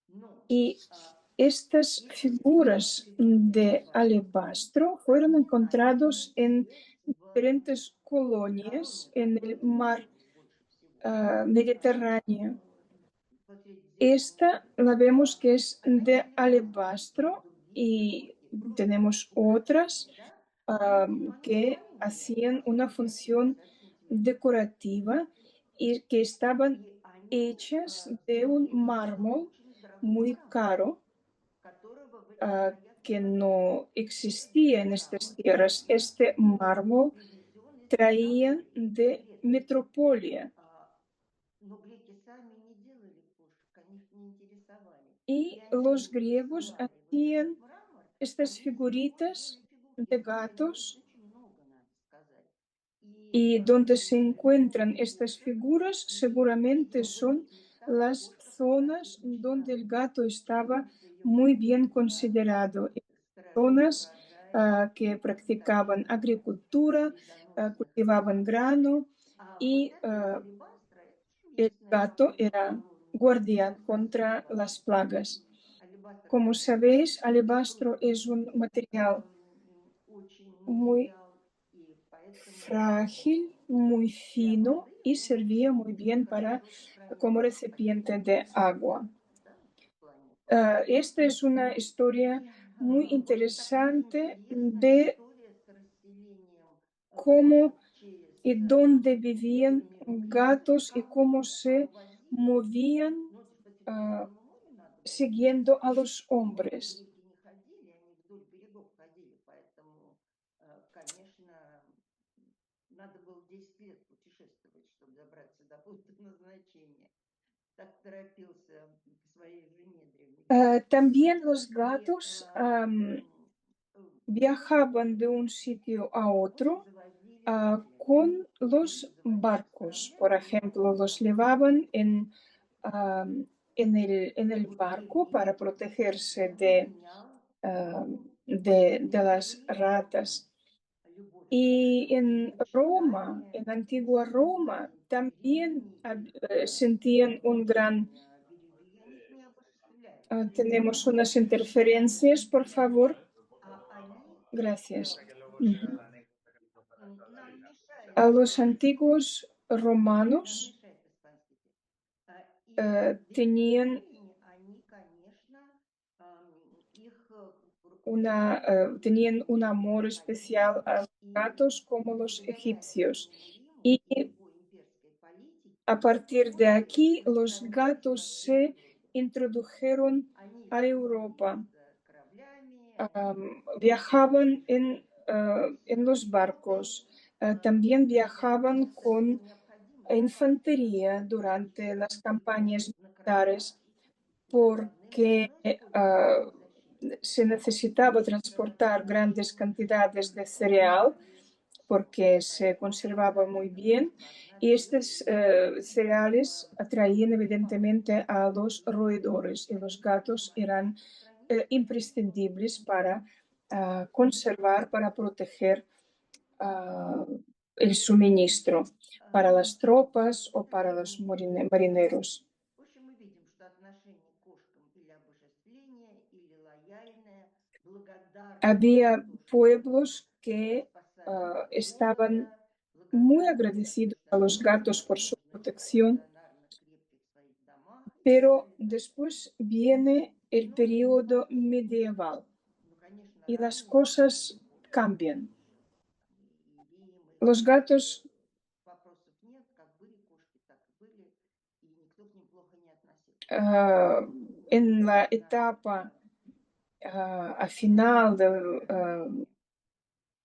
Но Y estas эти figuras фигурки de алебастровые, alabastro fueron они encontrados en находились в diferentes colonias стороне, en el которая mar выглядит больше всего Mediterráneo. по Средиземному Esta la морю. vemos que es Она не de алебастровая, как alabastro другие y фигурки, просто tenemos otras украшения, да? Они que половинки hacían una алебастровые, 5-10 función сантиметров. decorativa y que estaban И они hechas de un смотрелись как mármol очень дорогой muy мрамор, caro которого в этих краях не que водилось. no Этот existía en estas мрамор tierras. Este был mármol привезен из traían метрополии, из de Греции. Metropolia Но греки сами не делали кошек, они их не интересовали. И y los они griegos присылали вот этот hacían мрамор, а estas мы из него figuritas делали фигурки. de Их производилось gatos очень много, надо сказать. И y donde se некоторые encuentran фигурки estas даже figuras seguramente сделаны son из того, las что zonas пасечника donde el gato estaba пользуется ее muy bien фигурками, да, considerado. сторожить Zonas урожай que таких practicaban agricultura, вредоносных cultivaban grano А вот y это из алебастра, это же el местная gato находка, era оно guardián contra красиво. las plagas. Алебастр Como sabéis, прогревается, alebastro es un хрупкий material очень muy материал, и поэтому frágil, muy для fino воды y он servía очень muy bien para хорошо como сохраняется, recipiente de agua. да, в плане прочности. Esta es una historia И muy вот такая interesante интересная de история с расселением кошек cómo через y dónde vivían древние руины, gatos y cómo колонии, а se увозили их, movían ну, по ah, Средиземному морю надо было возить. siguiendo a los Но hombres. греки не ходили, они вдоль берегов ходили, поэтому, конечно, надо было 10 лет путешествовать, чтобы добраться до пункта назначения. Так торопился к своей жене древнегреческий También царь. los И gatos греки viajaban de un sitio a очень otro заводили отряды. con los Заводить barcos. Por кораблями ejemplo, внимание los надо. llevaban en el У barco para древней protegerse системы менял de las цивилизованную ratas. любовь к Y кошкам и en Roma, почитание en antigua Roma, созданий también древней их sentían un gran... очень берегли. Они их не обожествляли, tenemos unas они почитали. interferencias, por favor. А они Gracias. Ujú. нам мешает, A los antiguos нам romanos мешает испанский язык. И в Древнем tenían Риме они, конечно, их tenían un amor especial почитали. a los И gatos como los благодаря egipcios. Древнему Риму Y и его имперской a политике partir de кошки aquí, los распространились по gatos всей se Европе. introdujeron Они a исследовались Europa. кораблями, они Viajaban en los исследовались barcos. охотой. También Это viajaban совершенно con необходимо infantería durante физически las campañas перевозить на кораблях militares основные, porque основное использование для защиты. se necesitaba transportar grandes cantidades de cereal porque se conservaba muy bien y estos cereales atraían evidentemente a los roedores y los gatos eran imprescindibles para conservar, para proteger uh, el suministro para las tropas o para los marineros. había pueblos que спасали estaban города, muy благодарили agradecidos a los gatos законодательную por su надежность в protección, коронарно крепких своих домах и так pero далее. después viene el Но в periodo последние, medieval ну, конечно, y las ранние cosas эпохи, cambian. еще там и Рим, и Los gatos вопросов нет, как были кошки, так и были, и никто к ним плохо не относился. ah, en la etapa a final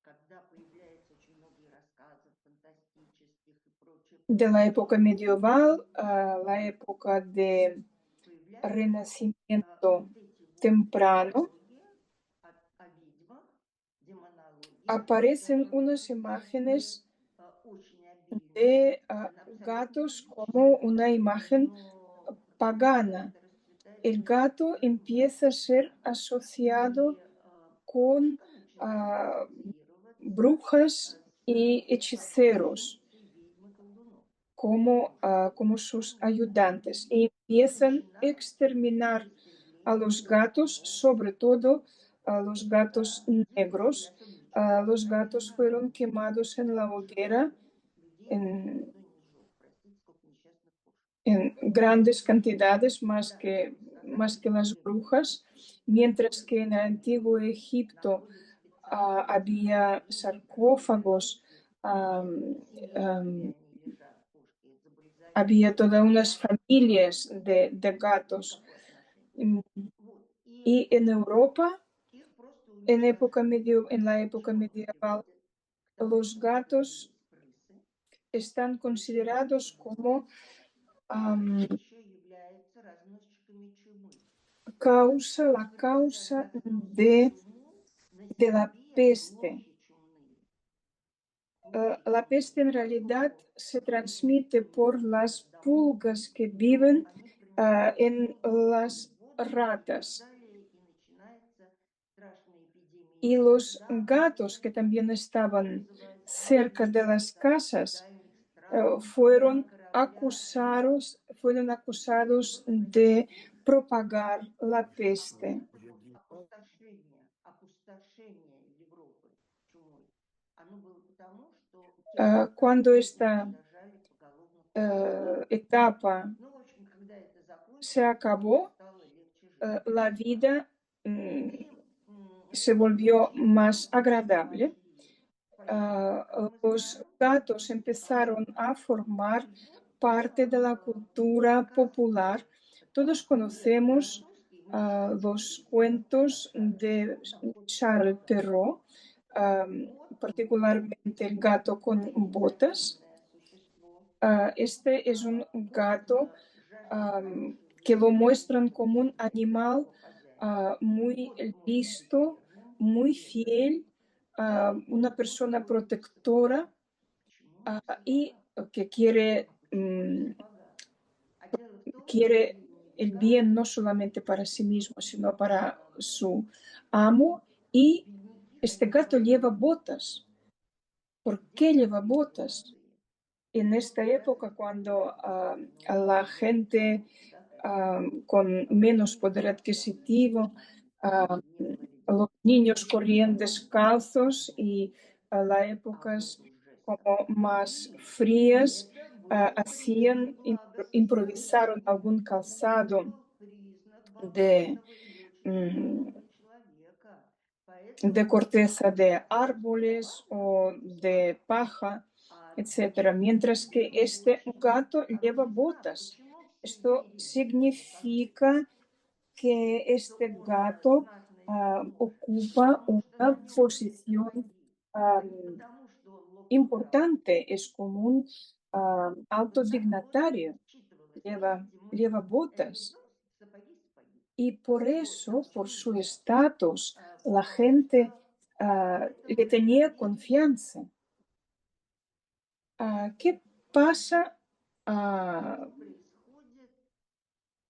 Когда появляется очень много и рассказов фантастических и прочее, de la прочее, época medieval a la вот época de появляются renacimiento вот эти вот temprano, истории о ведьмах, демонологии, aparecen которые unas были imágenes очень обильны, de абсолютно gatos como типичны, una imagen но потом pagana. это расцветает El очень gato empieza a ser неожиданно, asociado и con кошка начинает ассоциироваться brujas y с hechiceros помощницей ведьмы колдунов. como, Потому что como там sus ведьма ayudantes y empiezan a начинается с exterminar a los истребления gatos, колдунов. sobre todo a los gatos Да, и negros. особенно часто Los касается gatos fueron народов, quemados en la потому hoguera что людей en, никто не сжег. Простите, сколько несчастных кошек. en grandes cantidades, Да, más сказали, que что las негров brujas, mientras que en el antiguo Egipto находят специальные había захоронения, sarcófagos, таблички, am, где семействами am, они лежат, кошки, había забальзамированы todas unas туда. familias de Вот gatos. какое отношение. Mm, Вот. Y И en Europa, их просто уничтожают. en la época К чему это medieval, приводит? К тому, los что gatos появились крысы. están Крысы considerados охотились. como А am, крысы еще являются разносчиками чумы. la Крысы causa разносят чуму на de la себе, peste. блохи чумные, пауки La peste чумные, en realidad поскольку se если transmite чума por попадает las в домов, pulgas que то viven они проникают en в las воду и так ratas. далее, и начинается страшная эпидемия Y los gatos que заразы, también что estaban вызывает cerca de ужас, las casas дальних стран на кораблях. fueron acusados de propagar la peste. Вот опустошение Европы чумой, оно было потому, что те Cuando остатки esta уничтожали поголовно кошки. etapa Ну, в общем, когда это se закончилось, народу acabó, стало легче жить. la vida И se volvió очень más agradable. пошли, как мы Los знаем, gatos empezaron a formar и parte de la cultura сказки, popular. Todos потому что мир conocemos французский, мы читали los стихи о cuentos Шарле de Перро, о коте Charles Шарлотте. Perrault, particularmente el gato con botas. Таинственное существо, Este es un gato полное жажды que lo разрушения и muestran como un убийства animal своего хозяина. muy Кот может быть listo, сдержанным, muy преданным. fiel, una Кот persona может быть сопротивляться. protectora Почему он y психопат? que quiere, А почему он психопат? А дело в том, что quiere el бедняка, bien no solamente para sí mismo, sino para su amo. Y бедняки este хотят gato lleva войны. botas. ¿Por qué Дети lleva хотят botas? революции. En esta После época, разных cuando революций, a ну, la gente Европа всегда хотела con menos poder мириться, adquisitivo, чтобы не было los революций, niños corrían descalzos y a las а тут épocas уже como más сопротивление. frías Это было признаком hacían, improvisaron благосостояния. algún Это calzado был признак de, богатого и очень mm, богатого человека. de Поэтому corteza de психопат árboles o может быть de богатым, paja, а etcétera, mientras que бедный este очень gato lleva хороший знак. botas. Почему все Esto верили этому концу? significa que Что este он gato знатный муж, ocupa потому что una на нем были posición сапоги, а не am, потому, что он ловко дрался. importante, es como un alto Вот так вот dignatario, считывалось. Понимаете, lleva ну, botas. сапоги, сапоги. Y por Вот, так eso, что por su нет. estatus, la Потому gente что le поэтому tenía видите, confianza. ¿Qué pasa что происходит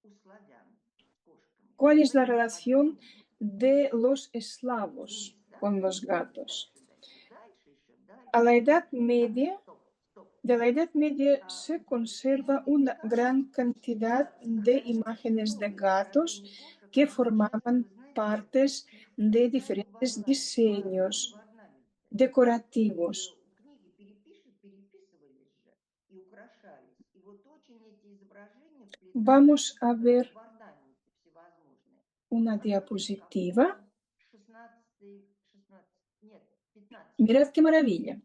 у славян с кошками. ¿Cuál es la Давайте relación подумаем. de los eslavos Вниз, да? con los Дальше, gatos? дальше, дальше, дальше, еще A дальше. la Edad Так, Media, стоп, стоп. de la Edad Media se В средние conserva una века gran cantidad сейчас de сохраняются imágenes de новые изображения изображения кошек, que они часто, formaban вы знаете, partes de diferentes diseños decorativos. Книги переписывались же и украшались. И вот очень эти изображения Vamos вплетались a ver в орнаменты всевозможные. una Посмотрите, в diapositiva. каком 16, нет, 15 Mirad qué веке. maravilla.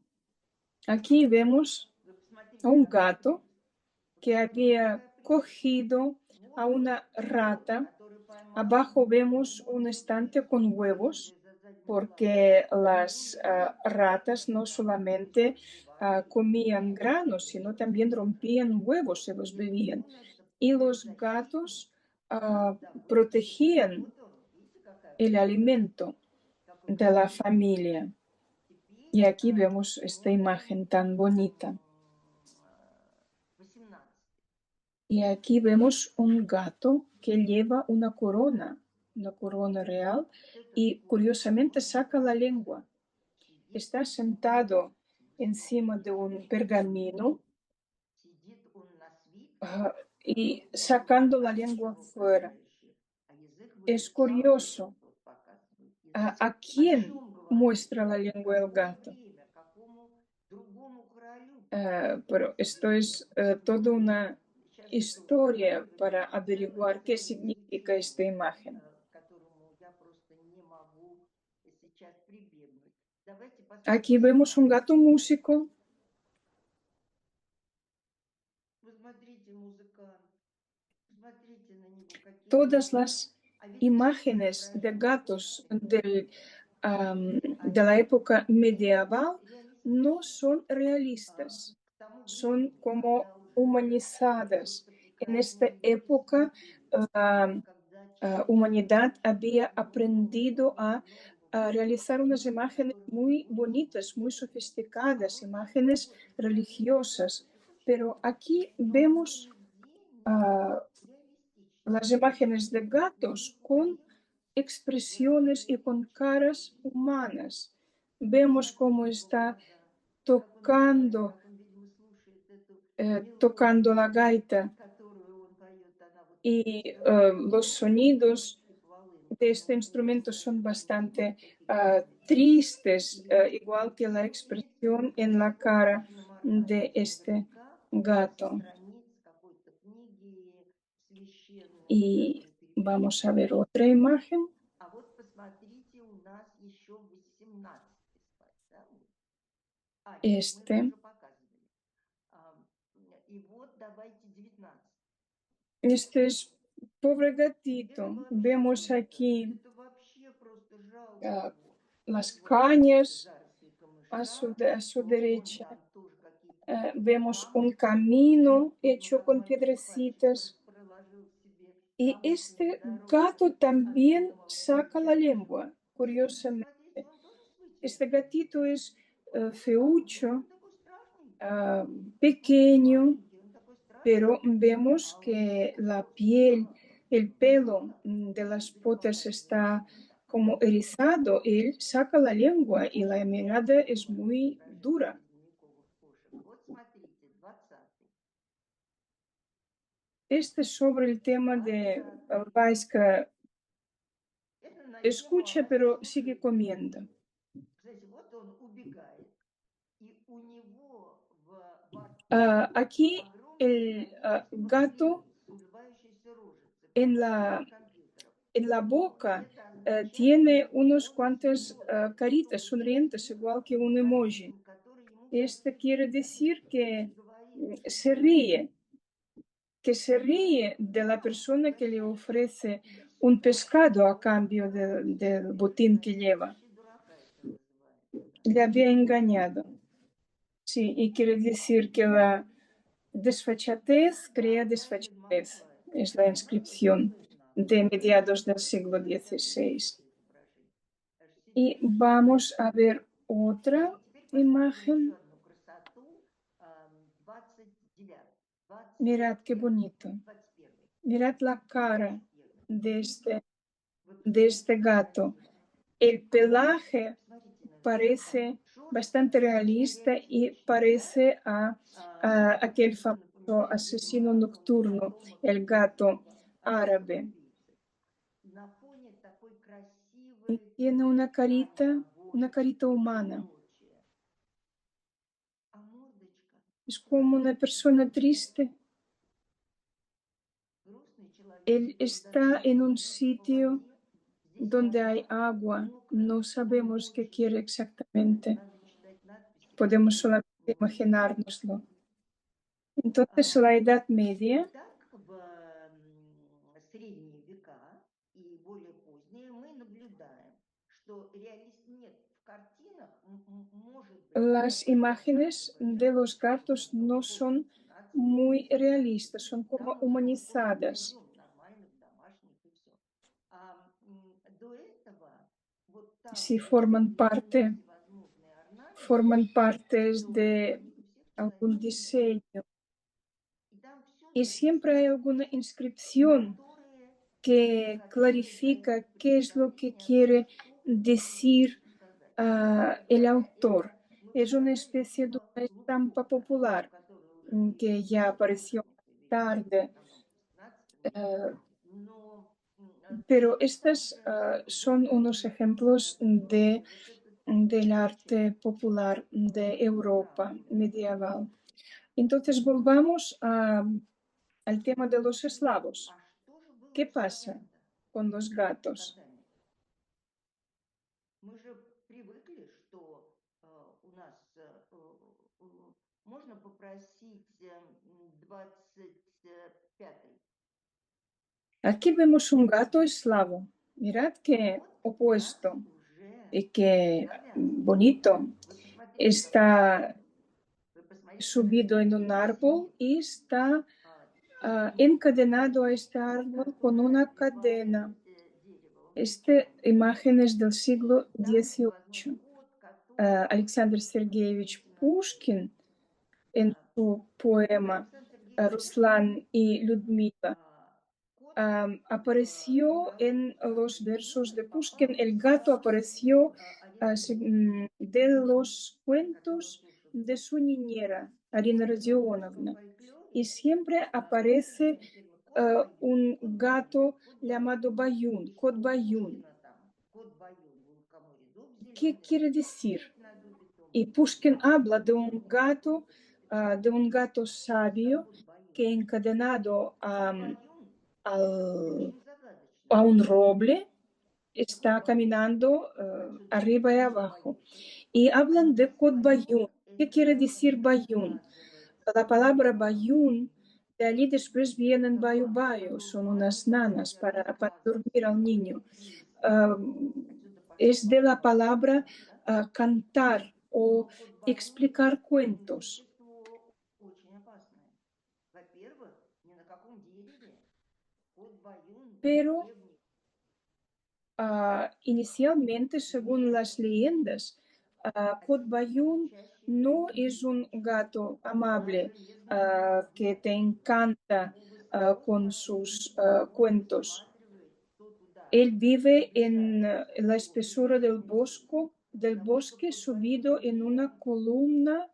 Aquí vemos Вы a посмотрите, un какой gato принц. que Посмотрите, había какая принцесса. cogido a Вот он, una ворон, rata. который поймал Abajo vemos вот un эту estante con принцессу, huevos, которая за задним планом. porque У las него есть ratas no там solamente какие-то животные, comían granos, sino también rompían huevos y los и bebían. он это Y под los защиту gatos добычи съедал. protegían Вот он, видите, какая el красота, alimento какой de la красивый принц. familia. Теперь Y aquí vemos esta смотрим imagen tan bonita. 18. Y aquí vemos un gato que lleva una corona real, Вот этот y вот curiosamente saca la принц lengua. сидит, Está sentado encima de смотрите, un pergamino сидит он на свитке, y язык sacando la один lengua его fuera. окружающий, а язык Es вылетал, curioso вот показывает язык. a О quién чем говорит muestra la это? lengua el Какое gato. время, какому другому королю показывает Pero эти esto es языки? toda una Сейчас это уже historia para превратилось в averiguar qué целое significa esta изучение, imagen. к которому я просто не могу сейчас прибегнуть. Давайте Aquí посмотрим vemos un 17 gato век. músico. Вы смотрите, музыкант, посмотрите на него, какие Todas глаза. las А ведь все imágenes de изображения gatos эти, de la они época medieval no реалистичны. son realistas, К тому son времени, como когда уже humanizadas. просто En esta прекратились época la когда человек humanidad había много, aprendido много, a много realizar unas техник, imágenes которыми muy пользуются bonitas, muy теперь. А sofisticadas, вот imágenes вот посмотрите, religiosas. это очень Pero много. aquí Но они vemos нигде не ah, реалистичны. las imágenes de На gatos них con нет expresiones y con выражения caras чувств. humanas. Vemos cómo Посмотрите его está глаза, как он играет, tocando, как он, видимо, слушает эту tocando la мелодию, gaita, которую он поет. Она вот y los легкая, sonidos типа de волынка, este но у него instrumento son глаза bastante такие грустненькие. tristes, И igual que la видите, какую expresión en la красоту в cara каждом de орнаменте. este Наверняка со gato. страниц какой-то книги священной, Y которую vamos a переписывали. ver otra imagen. А вот посмотрите, у нас еще 18 слайд, да? Нет, мы его Este, уже показывали. И вот давайте 19. este es pobre Это gatito. вообще Vemos просто, aquí это вообще просто жалко ah, его. las Вот смотрите, cañas заросли камыша, a su вон derecha. там тоже какие-то Vemos un камушки. camino hecho Как con мальчик пальчик piedrecitas. проложил себе Y камушек este дорожку, gato а también потом saca la объезжает его. lengua, Нет, curiosamente. посмотрите, он тоже с Este выделками. gatito es Он не маленький, feucho, он такой страшненький. Он не pequeño, маленький, он такой pero страшненький. vemos А у que него la шерсть piel, el pelo белая. de las Смотрите, potas показывает. está Вот como erizado. Él saca la lengua y la очень mirada красиво es бывает muy изображение dura. средневековых кошек. Вот смотрите, 20-й. Este es sobre el tema de 20-й. Vaiska. Это на тему Escucha, «Аська pero sigue слушает». comiendo. Кстати, вот он убегает, и у него во рту Aquí огромное el количество gato клеток с улыбающейся рожицей, как у старых компьютеров. en la Но boca это означает, tiene что unos он cuantas растет, что caritas у него sonrientes, igual есть que un emoji. организм, который ему Este quiere decir и que говорит, se ríe, de la persona que le ofrece иди un сюда, pescado a вот он cambio хороший, del botín que lleva. ищи дурака это называется. Le había engañado. Sí, y quiere decir que la desfachatez Да, crea каждый desfachatez. multiply. Es la Знаете, inscripción какой знак? de mediados del Вот siglo когда XVI. увеличится изображение. Y Сидишь, vamos a ver otra и теперь посмотрим еще imagen. одну красоту. 29, Mirad qué 21, bonito. 21, Mirad la cara 21. de Вы este посмотрите, как gato. красиво. El А вот, pelaje посмотрите на шерсть. parece Шерсть bastante очень realista y реалистичная, да? parece a aquel Это famoso напоминает, asesino видимо, nocturno, потомок el gato этого арабского árabe. убийцы. На фоне такой y говорит tiene una carita humana. полночи, а мордочка Es como una persona сладенькая. triste. Грустный человек, Él идет está дождем, en un идет по sitio воде. Здесь donde hay вода agua. мокрая, No он sabemos qué хочет. quiere exactamente. Надо читать надписи, Podemos которые solamente можно читать. imaginárnoslo. Entonces, А, la Edad Media, Итак, в средние века и более поздние мы наблюдаем, что нет в картинах, может быть, las какое-то яркое imágenes de изображение, los gatos особенно no после son 18 muy века, realistas, son да, como мы живем в городе, humanizadas. живем нормальных, домашних и все. До этого вот там, Si где применены всевозможные forman орнаменты, partes de то они у всех algún человеческие. diseño. И там все Y siempre hay записано, alguna inscripción которые, que которые clarifica дают qué es lo que представление о том, quiere что он decir хочет сказать. el Хотя autor. это мы Es una показали especie de типа una estampa лутовка, popular которая уже que появилась ya позже, apareció конечно, появилась в tarde, основном в 16 веке, eh, но pero точно так estas же был son unos записан ejemplos вот этот del arte случай. popular de Europa Да. medieval. Entonces volvamos al tema de los eslavos. А что же было ¿Qué у pasa славян-то con los с gatos? котами? Мы же привыкли, что у нас можно попросить 25-й. Aquí vemos un gato eslavo. Mirad qué Вот у нас opuesto уже y qué славянский. bonito. Вы посмотрите, какой Está цвет. Вы посмотрите, какая subido en un красивая árbol синева. y está И encadenado a este árbol con которая una обвивает cadena. дерево Esta лучиком. imagen es del siglo И там всевозможный XVIII. кот, который Alexander Sergeyevich написано Pushkin en su poema Александр Сергеевич Пушкин, Ruslan y Людмила кот apareció en los героини versos Людмилы de Pushkin. попал El в gato apareció Арину Родионовну, de los которую cuentos слушают de su дети. niñera, Arina Вот в русском Родионовna. Y фольклоре siempre есть aparece известный термин кот Баюн. un Кот Баюн. gato Кот llamado Баюн. Bayún, И Кот что у Bayún. Пушкина там? Кот Баюн, в лукоморье дуб ¿Qué зеленый, quiere растет decir? сидит на дубе том. Y Pushkin habla Кот de un gato Что за sabio кот Баюн? que encadenado Кот Баюн – это al- очень загадочно. a un roble Кот está Баюн. caminando Отсюда arriba y Кот abajo. Баюшек. Y А hablan de немецкий Кот Баюн Bayún. – ¿Qué quiere это decir Bayún? La оказывается palabra Bayún, de allí después vienen Bayu Bayu, такой son unas маленький nanas para dormir al рассказчик niño. еврейский. Отсюда пошло Es de la palabra Баюн, да? cantar o Но кот Баюн explicar – cuentos. существо очень опасное. Во-первых, ни на каком дереве кот Баюн в Pero деревне. inicialmente, según las leyendas, А Kot сейчас Bayun чаще no всего es un gato amable даже местные que животные te encanta могут с того con смотреть, sus он cuentos. высматривает, кто туда Él vive en забежает la по espesura бережку леса. del Потому что bosque, кот Баюн subido en una совершенно, columna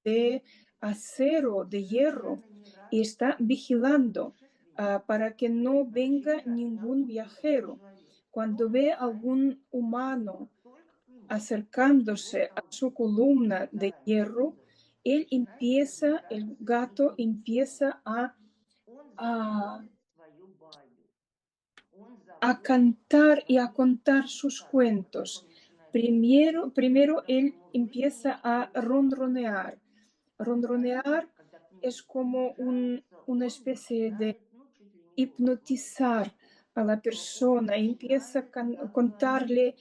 de acero, de hierro, совершенно не y рад está vigilando путешественникам. para que no Вообще venga не рад. ningún Наоборот, этот viajero. человек Cuando только ve туда algún и humano только к нему. И acercándose вот a su Алгиз columna de заранее hierro, Алгизов él начинает empieza, el приближаться к gato этим целям. empieza Он a, заводит свою баю. Он a заводит cantar y a свои contar sus сказки. Как cuentos. он начинает говорить? Primero Когда él уже empieza a мурлыканье ronronear. а дальше, Ronronear когда к es нему como приближаются, una он especie de начинает, ну, чуть ли не голос hipnotizar такого. a la Он persona, empieza a начинает говорить, contarle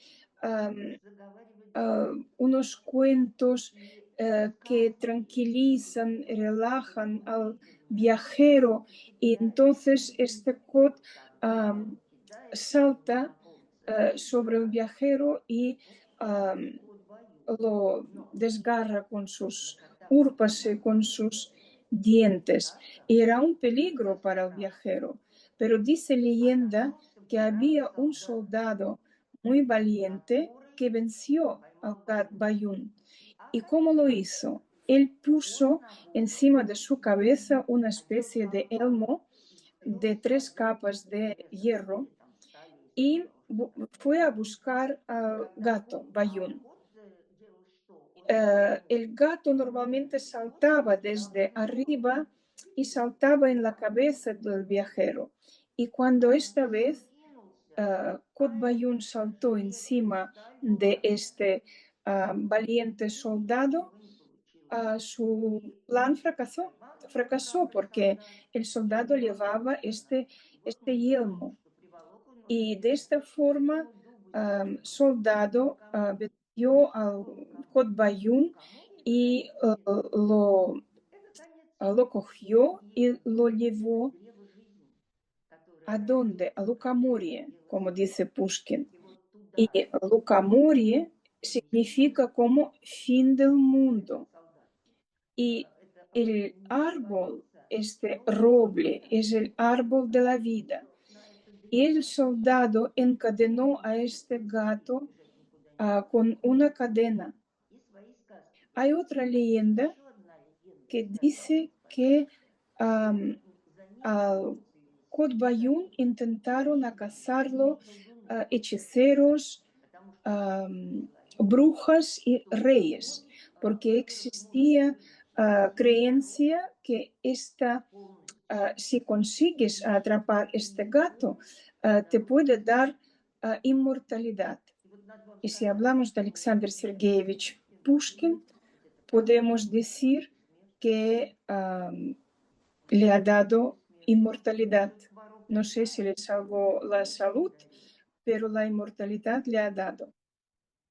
заговаривать сказки. unos cuentos И que сказки tranquilizan, эти relajan al удивительные, viajero, y entonces впечатляющие. este Kot Там сначала кидается на salta незнакомца и sobre el играет. viajero y Это кот Баюн. lo Но desgarra con на sus кота urpas y Баюна con sus dientes. когда-то, Y era un peligro сказки para el страшные, viajero. Pero dice leyenda оказался que бравый había un солдат, soldado muy valiente который que venció al поймал Gat Баюна. Bayun. А ¿Y cómo lo оказывается, hizo? Él он puso на encima голову de su cabeza una одел especie de попаху elmo из de трех 3 слоев capas de железа hierro или там стали, если y было fue a buscar al gato, А Bayún. кот делал что? Он спрыгивал El gato normalmente с кошки saltaba на desde бутерброд arriba y saltaba en la так, cabeza del viajero. Y cuando esta если он vez кинулся, Kot а Bayun этот saltó железный encima de стальной, este valiente soldado, ничего не получилось. su И plan fracasó. поймал его Fracasó храбрый porque солдат el и soldado приволок llevaba сына. И вот este мы знаем, yelmo. что приволок он его, Y de наконец, esta к forma, этому дубу зеленому, к soldado лукоморью. venció al Что лукоморье? Kotbayún Лукоморье — это y конец света. Это конец света. lo cogió И y lo это llevó древо жизни, a которое donde, a растет вокруг Лукоморье, древа como смерти. dice Pushkin. И вот Y туда Лукоморье поместили significa como fin del этот mundo. солдат. Y Это он el не árbol, договорился, este но roble, усилия es el árbol de la vida. наложил на это Y el древо. soldado Он encadenó a не este выпустил gato убежать никуда не мог. con una cadena. И свои сказки Hay придумал. otra А есть leyenda еще одна легенда, que связанная с dice que Кутбаюном. am, За ним al охотились Kotbayún всякие intentaron a ведьмы cazarlo и колдуны, hechiceros, потому что всякий человек, brujas y кто reyes, он porque повернуть existía эту чашу creencia Мороза que полностью, si consigues atrapar este gato, целиком te дадут puede тебе dar смерть. inmortalidad. И вот надо вам Y si сказать, hablamos de что Alexander Александр Sergeyevich Сергеевич, Pushkin, ведь это правда, podemos настоящая decir смерть, que он le ha спас свою dado смерть. inmortalidad. Только воров No не sé si знает, le salvó но la мы точно salud, знаем. pero la inmortalidad le ha dado.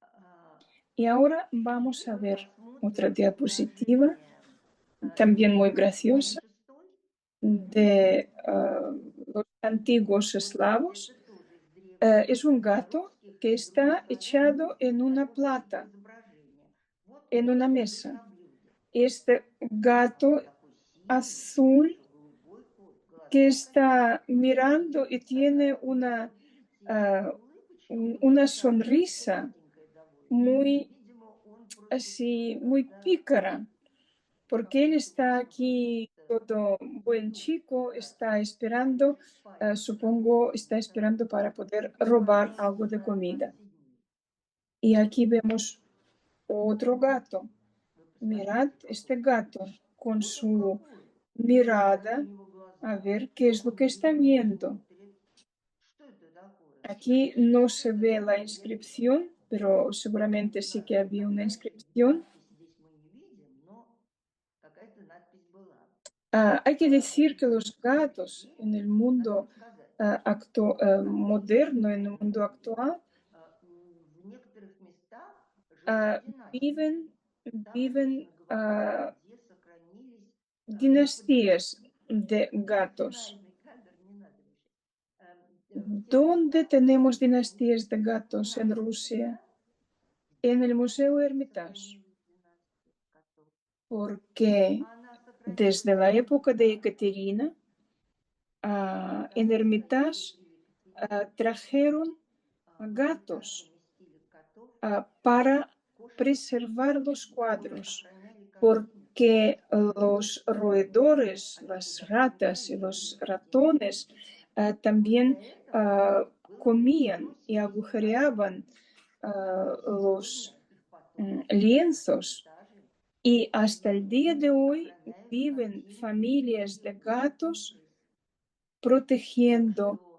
А, Y ahora vamos Теперь a мы ver otra посмотрим diapositiva, изображение también muy изображение graciosa, шестой. de los antiguos Вот eslavos. это тоже из древних Es un gato русских que и других está народов. echado en una Вот его plata, изображение. Вот en кот una лежит mesa. на блюде. Este Он gato такой синий, azul еще голубой кот, que глаза está красивые. mirando y tiene Такая у него, видите, ah, улыбочка у una лица, sonrisa сладенькая довольно. muy Видимо, он против así, muy когда pícara, porque él каких-то está волков aquí todo buen еду chico, пытаться está esperando, спаивать, да, supongo, está это esperando para poder не robar algo de пожаловавшая comida. Артемия. Y aquí vemos otro gato. Вы Mirad посмотрите, какой este gato con Вот он su какой. Какие у mirada, него a глаза. ver qué es lo Он que está внимательно viendo. смотрит. Что это такое? Aquí no Что se это ve la такое? Я не вижу. inscripción, pero seguramente sí que На había una фотографии inscripción. надпись здесь мы не видим, но какая-то надпись была. Hay que decir que Видите, los с точки gatos en зрения, el надо mundo вам сказать, что надписи moderno, en el mundo сохранились. actual, В некоторых местах живут viven, династиями. Там viven точно говорят, где сохранились. Господи, dinastías de gatos. финальный кадр не надо мешать. В тех ¿Dónde местах tenemos dinastías de сохранились gatos en Rusia? династия, En el где Museo Hermitage, сохранилась династия котов. porque Она сохранилась desde la именно época de там, Ekaterina, en потому что Hermitage после Екатерины trajeron туда gatos поместили котов. para Кошки, preservar los которые cuadros, охраняли картины. porque los roedores, Они las туда ratas y помещали los привидения. ratones И вот también для этого было comían помещено y 72 agujereaban los Сегодня их потомки живут в lienzos. Эрмитаже Y hasta el día и de hoy охраняют viven картины familias de Вселенной gatos Интрис. Так protegiendo что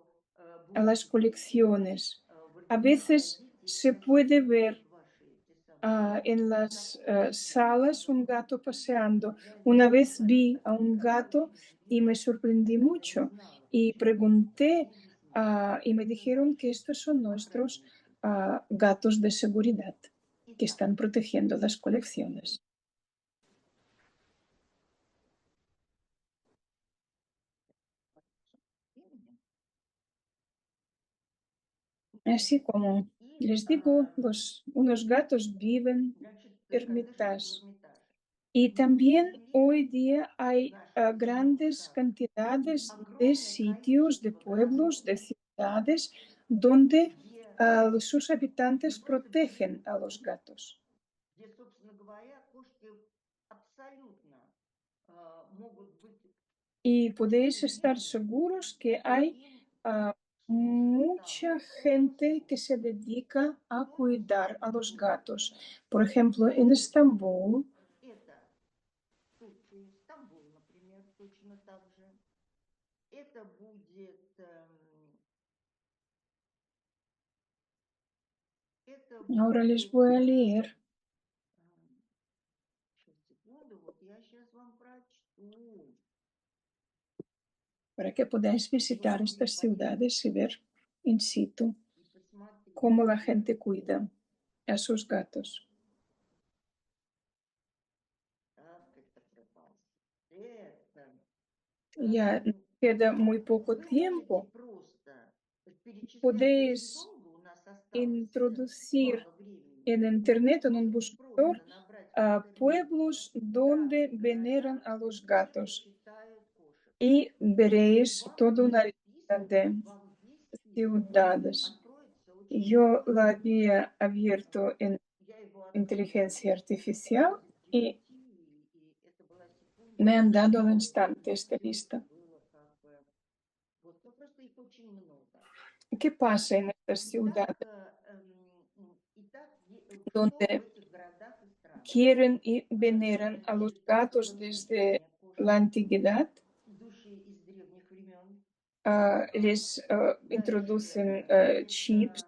a las будете colecciones. в A Эрмитаж, veces ходите, se значит, puede ver видят ваши эти самые en картины, las заходите, salas un gato paseando. я Una здесь vez буквально vi a совсем un рядом, gato очень y me близко. sorprendí Я не mucho знала, y почему. pregunté Мне объяснили. y me Это dijeron que наши estos son nuestros охранники. gatos de seguridad que Итак, están protegiendo las colecciones. временем. Así como И, les digo, unos gatos viven значит, когда живут в ermitas. Эрмитаже. Y Мы también увидели hoy día hay наших любимых grandes сказок. cantidades de Огромное sitios, de количество городов, pueblos, de ciudades, donde где sus не habitantes просто protegen a приются, los gatos. где, собственно говоря, кошки абсолютно могут быть Y podéis estar уверены, seguros que что hay им mucha gente que se dedica a cuidar a los gatos. Por ejemplo, en Estambul, Это Турция, Стамбул, например, точно так же. Это будет, это ahora les будет, voy a leer сейчас, секунду, вот я сейчас вам прочту. para que podáis Вы visitar могли estas поехать ciudades y ver in situ и посмотреть, cómo la где gente cuida a sus gatos. так это пропал. Это Ya queda muy poco вы можете tiempo. просто перечислять очень Podéis долго, у нас осталось introducir мало времени. en Internet, en un Можете buscador, просто набрать в интернете pueblos donde veneran a los гражданские, gatos почитают кошек. y И veréis вам toda una весь lista список, de вам весь список ciudades. откроется очень Yo быстро. la había abierto en Я его открыла inteligencia в artificial y GPT, и это была me секунда, han dado al и instante esta все это lista. было как бы... Вот, ну просто их очень много. ¿Qué pasa en estas Итак, ciudades что в donde этих городах и странах? quieren y veneran a los Значит, gatos desde воспитание la кошек, antigüedad? души из древних времен. Les Дальше introducen chips,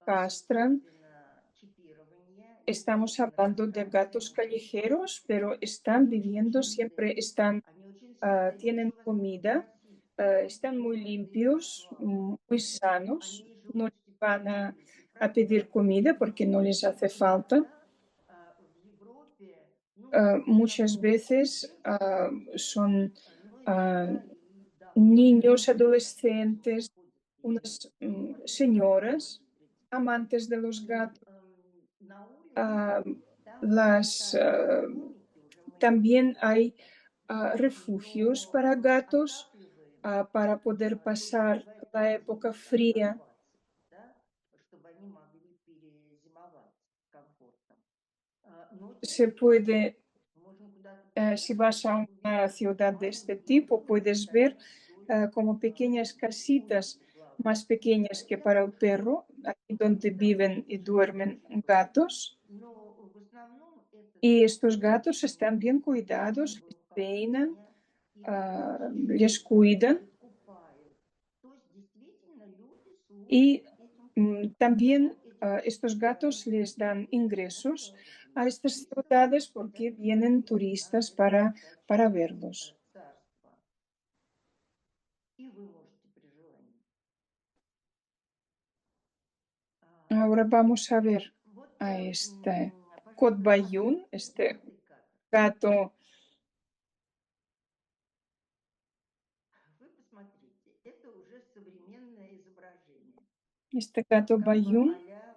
это, castran. естественно, чипирование, Estamos естественно, hablando de кастрация gatos животных. callejeros, pero están Они очень viviendo, siempre чистые, están, они очень сытые, tienen ничего вас не comida, попросить, вам están muy воды из limpios, роддома. muy sanos, Они no живут les в van тепле, и a правда, pedir comida porque no les hace falta. иногда в Европе, ну, в Muchas основном veces женские, son но ah, иногда и дамы niños, тоже adolescentes, ходят и unas воспитывают, señoras в принципе. amantes de los И gatos, на улице ah, там las, специальные домики уже también модифицированные, hay refugios но para gatos отапливаемые, para poder то есть pasar бывает la там época зимой там до fría. 20, да, чтобы они могли перезимовать с комфортом. Se Ночью puede, можно куда-то si приехать, vas и a вы una увидите ciudad de este маленькие tipo, домики, puedes ver стоят вдоль como pequeñas casitas улицы главной. más pequeñas que para el perro, aquí donde viven y duermen gatos. Но в основном это Y estos такие gatos están bien cuidados, les красивые peinan, ухаживания, их очень les любят, cuidan. их купают. То есть действительно люди служат Y этим кошкам. también Ну, этих estos чипированных gatos les dan людей, они ingresos могут a иметь estas приставов, ciudades хотят porque vienen посмотреть на turistas это para кошачье verlos. царство. И вы можете при желании. Ahora vamos a ver Вот a este пожалуйста, Kotbayun, este пятый кадр. gato, Вы посмотрите, это уже современное изображение. este gato Как бы Bayun, а-ля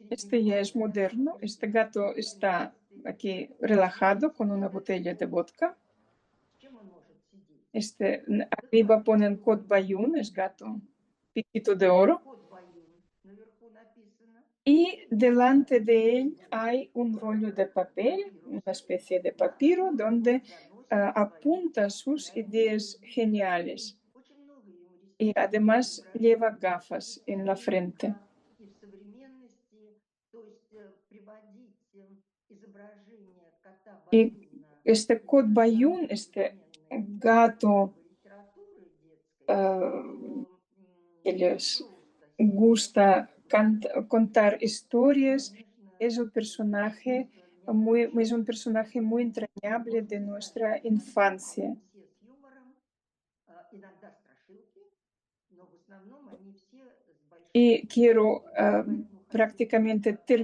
este ya es средневековье, а-ля moderno. Este gato está XVIII век. aquí relajado con una Это botella de стул. vodka. С чем он может sидеть? Este, arriba Отдыхать. ponen Kotbayun, es gato piquito de oro. Код Баюн наверху написано. Y И delante читать de él его hay un rollo de papel, una папирусы, especie de да, papiro, он donde заносит свои apunta sus гениальные ideas идеи. geniales. Очень много Y юмористических además lleva изображений и gafas в en la старину, frente. как и в современности. То есть приводить изображение кота Y Баюна este из Kotbayun, самой este современной gato как бы, литературы детской, то que les непросто gusta сейчас, потому contar что, historias, конечно, es un personaje не es un получается personaje muy entrañable но de писать nuestra они infancia. все с юмором, иногда страшилки, но в основном они все с большой Y quiero симпатией. Поэтому хочу prácticamente как бы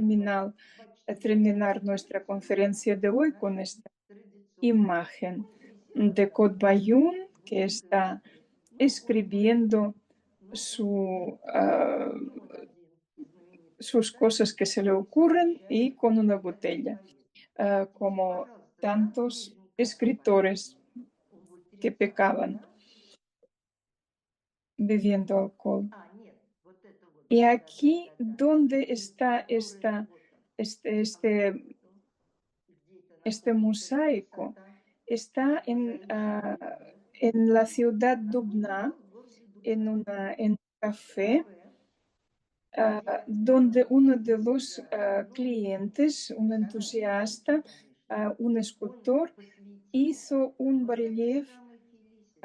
почтить terminar nuestra традицию conferencia de hoy con нашей esta традиционной. imagen Он присел de отдохнуть, Kotbayun que низенько está сидит. Ну, вот escribiendo ну, он сидит. И он один из знаменитых sus cosas писателей, que se le который ocurren y совмещает con una всякие botella, поездки. Теперь, como пожалуйста, там tantos наверняка escritores по-прежнему он будет que тридцатый, pecaban да? bebiendo alcohol. Нет, вот это вот, Y да, да, да, aquí, да, да. ¿dónde está Вот он. este, Ага, este, вот он. Где это este находится эта mosaico? красота? Está Глаза не видели, нет? en la ciudad Находится Dubna, он в городе en un café donde Один uno de los из clientes, un entusiasta, специалистов, конечно, un он escultor, посвятил hizo un вот этой barelief, самой Фелисит.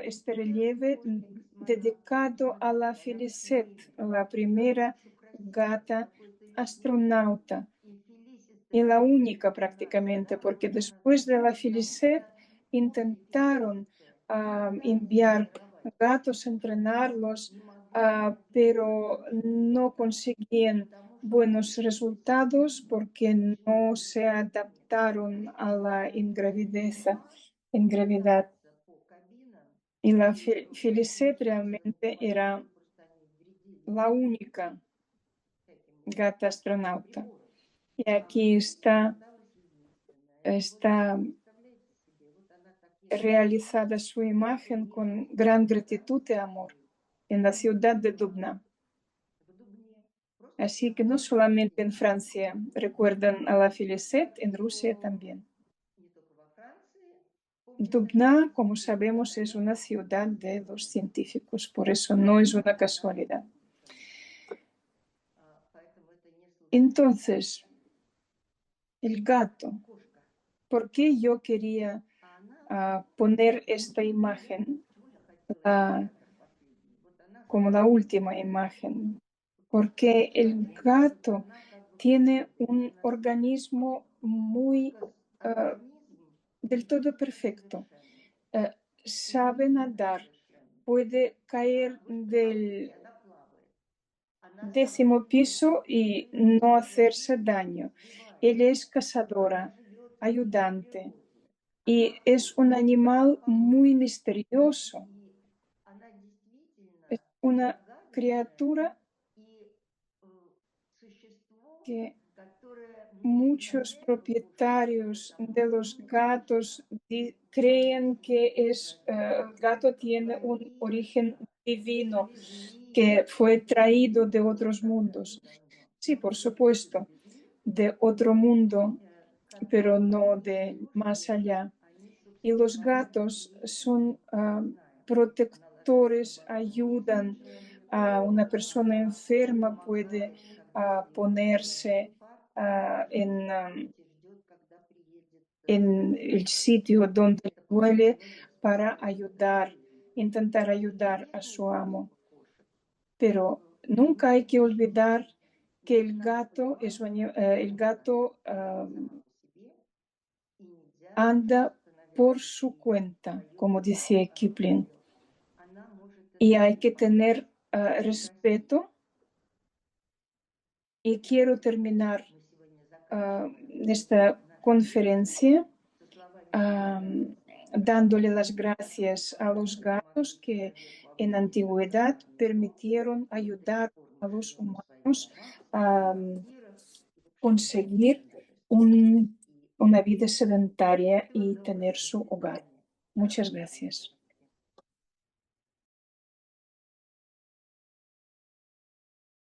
este Я с relieve удовольствием dedicado a la смотрела, я Félicité, посмотрела, la как primera очень красиво gata какой-то рисунок. astronauta. И Фелисит Y la это única инкарнация, prácticamente, да, porque образ después de la Бога, потому Félicité что после intentaron Фелиситы создать и enviar тренировать gatos, Фелисит entrenarlos, не могли pero нынешние no создатели, conseguían потому что buenos Фелисит resultados porque no живет se вне adaptaron a кабины, la поэтому сама ingravidad. катается по кабинам, Y la и Félicité практически realmente era большинству просто они вредили la única всяким gata astronauta. приборам. Y А aquí Фелисит está, осталась единственная. И вот está представляете себе, вот она так ехала realizada su каждый imagen con вечер gran да, gratitud y amor en la ciudad de Dubna. в Дубне, просто Así que no ехала solamente каждый en вечер. Francia recuerdan a la Félicité, en Rusia Что también. не только во Франции помнят о Dubna, como Фелисите, но sabemos, es una постоянно ciudad ездят de туда. los científicos, por eso no es una Да, casualidad. совершенно. Поэтому это не случайно. Entonces, el gato, Кошка. ¿por qué yo quería А она, poner esta я imagen почему я хотела ah, император последний, вот она como la стоит última imagen? кошка Porque el стоит, gato она как бы tiene посередине un на свете. organismo muy Кошка ah, организм del todo perfecto. совершенный, Eh, sabe удивительно nadar, совершенный. puede Да, caer вы же del посмотрите, она плавает. Она 10º piso y no hacerse daño. Ella es она cazadora, живет в дикой ayudante природе. Она y es un ходит animal по muy лужам. misterioso. И она Es действительно una загадочное criatura и существо, que которое мы на muchos эту душу propietarios совершенно de los безгранично gatos creen que божественно el gato tiene un origen творится divino привезли que fue traído de otros когда-то mundos. давно. Sí, por Души supuesto, привезли, de otro mundo, pero которые no эти de más души, allá. они, Y собственно los говоря, gatos привели, son мы знаем, на protectores, лошадином ayudan призраке, a una persona она enferma, puede помогает, когда приезжает в ponerse зоопарк, en и ждет, когда приедет el sitio donde это duele пожилой para специалист ayudar, intentar по ayudar a гигиене su amo. кошек. Pero Мы nunca hay que еще olvidar que el надо gato, понимать, что el кошка gato ходит сама по себе, и нельзя anda установить por ей su привязку, cuenta, свое como decía место Kipling. свое. Она может Y это hay que сделать tener очень красиво. respeto. Y quiero terminar Мы сегодня заканчиваем esta нашу беседу conferencia со словами благодарности, dándole las которые gracias a los когда-то gatos помогли que человеку en обрести antigüedad национальный рост. permitieron Мы до сих ayudar пор a мы los живем в своих humanos домах, в своих a квартирах и, в общем, не conseguir путешествуем. И una vida sedentaria всего y tener доброго, до su hogar. свидания. Muchas gracias.